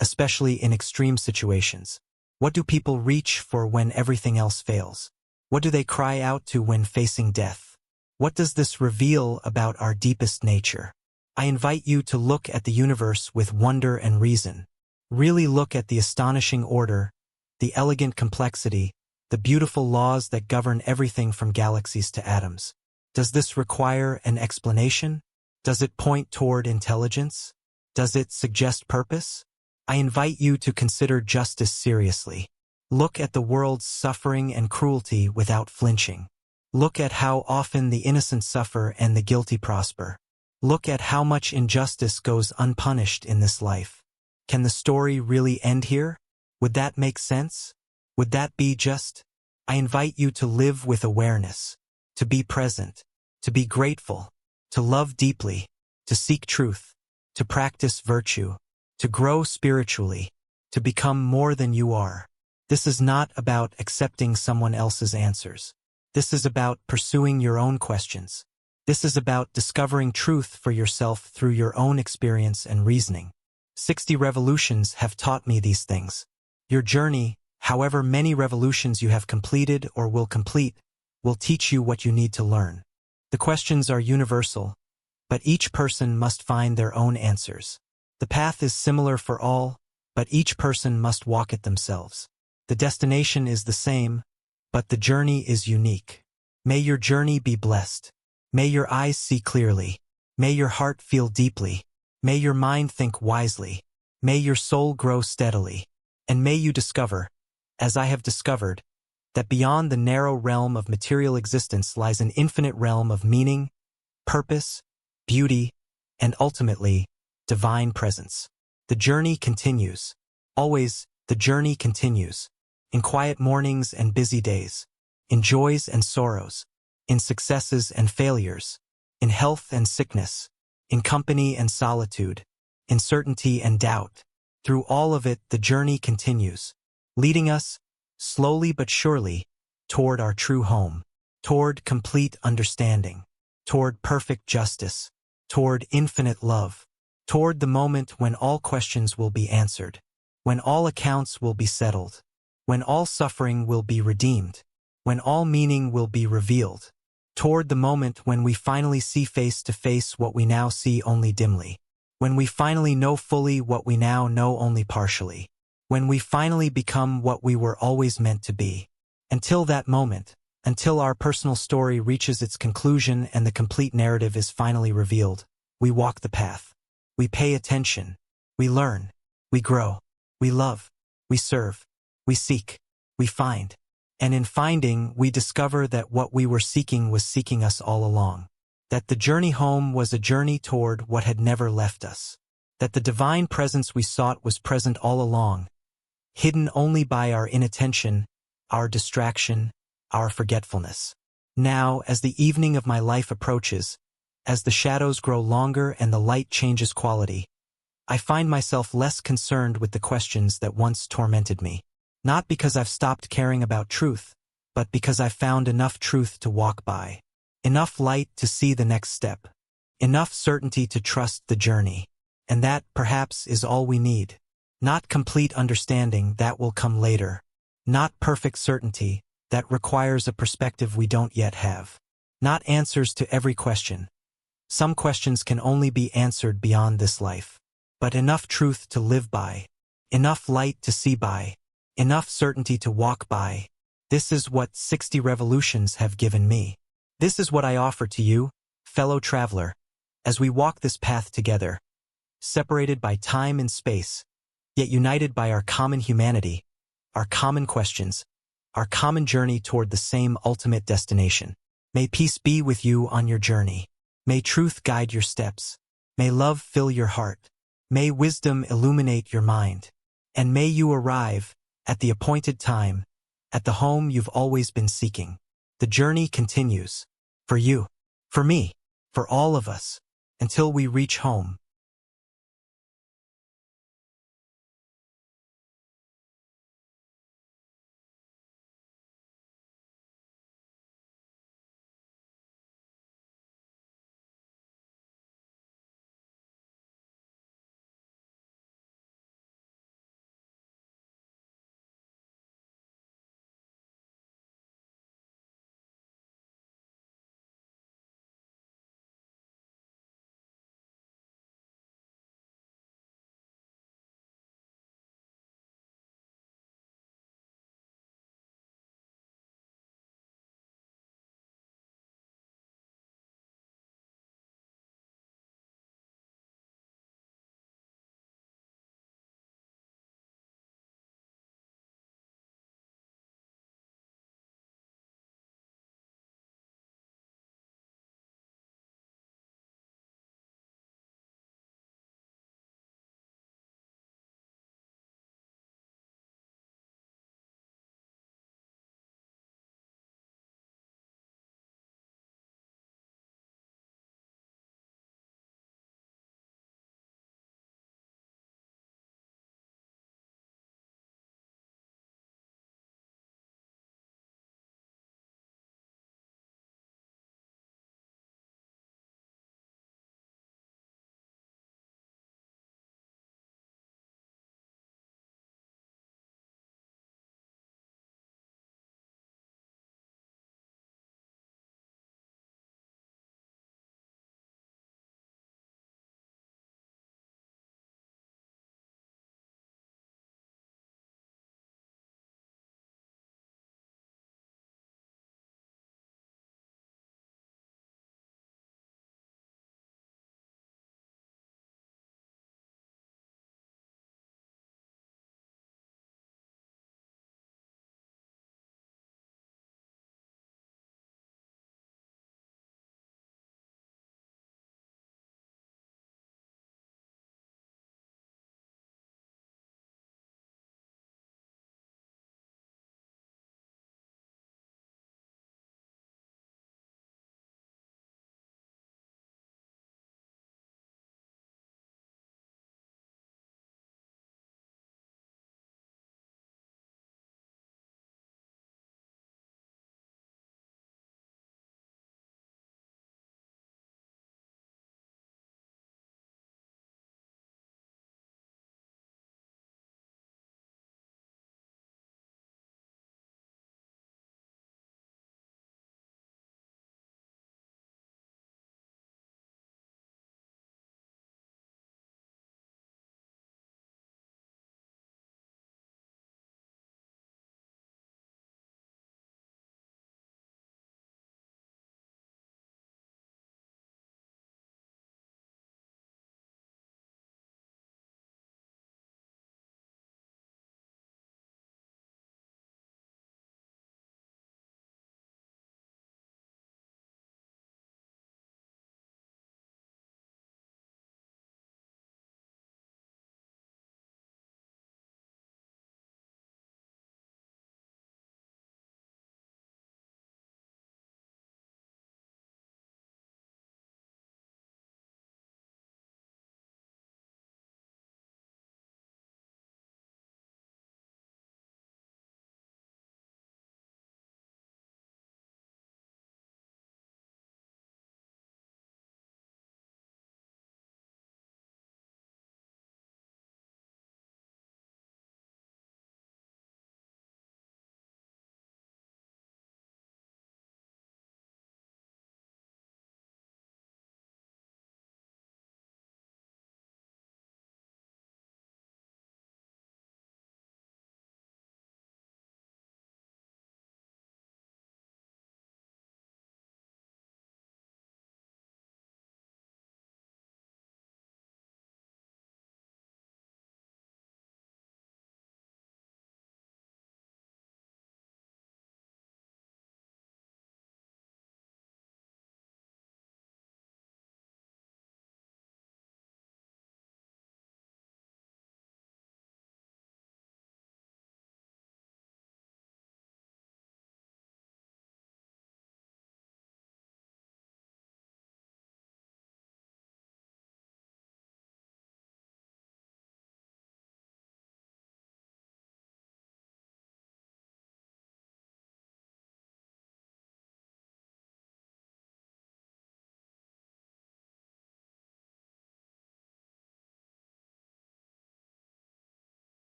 especially in extreme situations. What do people reach for when everything else fails? What do they cry out to when facing death? What does this reveal about our deepest nature? I invite you to look at the universe with wonder and reason. Really look at the astonishing order, the elegant complexity, the beautiful laws that govern everything from galaxies to atoms. Does this require an explanation? Does it point toward intelligence? Does it suggest purpose? I invite you to consider justice seriously. Look at the world's suffering and cruelty without flinching. Look at how often the innocent suffer and the guilty prosper. Look at how much injustice goes unpunished in this life. Can the story really end here? Would that make sense? Would that be just? I invite you to live with awareness, to be present, to be grateful, to love deeply, to seek truth, to practice virtue, to grow spiritually, to become more than you are. This is not about accepting someone else's answers. This is about pursuing your own questions. This is about discovering truth for yourself through your own experience and reasoning. 60 revolutions have taught me these things. Your journey, however many revolutions you have completed or will complete, will teach you what you need to learn. The questions are universal, but each person must find their own answers. The path is similar for all, but each person must walk it themselves. The destination is the same, but the journey is unique. May your journey be blessed. May your eyes see clearly. May your heart feel deeply. May your mind think wisely. May your soul grow steadily. And may you discover, as I have discovered, that beyond the narrow realm of material existence lies an infinite realm of meaning, purpose, beauty, and ultimately, divine presence. The journey continues. Always, the journey continues. In quiet mornings and busy days. In joys and sorrows. In successes and failures. In health and sickness. In company and solitude. In certainty and doubt. Through all of it, the journey continues, leading us, slowly but surely, toward our true home, toward complete understanding, toward perfect justice, toward infinite love, toward the moment when all questions will be answered, when all accounts will be settled, when all suffering will be redeemed, when all meaning will be revealed, toward the moment when we finally see face to face what we now see only dimly, when we finally know fully what we now know only partially, when we finally become what we were always meant to be. Until that moment, until our personal story reaches its conclusion and the complete narrative is finally revealed, we walk the path. We pay attention. We learn. We grow. We love. We serve. We seek. We find. And in finding, we discover that what we were seeking was seeking us all along. That the journey home was a journey toward what had never left us. That the divine presence we sought was present all along, hidden only by our inattention, our distraction, our forgetfulness. Now, as the evening of my life approaches, as the shadows grow longer and the light changes quality, I find myself less concerned with the questions that once tormented me. Not because I've stopped caring about truth, but because I found enough truth to walk by, enough light to see the next step, enough certainty to trust the journey. And that, perhaps, is all we need. Not complete understanding, that will come later. Not perfect certainty, that requires a perspective we don't yet have. Not answers to every question. Some questions can only be answered beyond this life. But enough truth to live by, enough light to see by, enough certainty to walk by. This is what 60 revolutions have given me. This is what I offer to you, fellow traveler, as we walk this path together, separated by time and space, yet united by our common humanity, our common questions, our common journey toward the same ultimate destination. May peace be with you on your journey. May truth guide your steps. May love fill your heart. May wisdom illuminate your mind. And may you arrive, at the appointed time, at the home you've always been seeking. The journey continues. For you, for me, for all of us, until we reach home.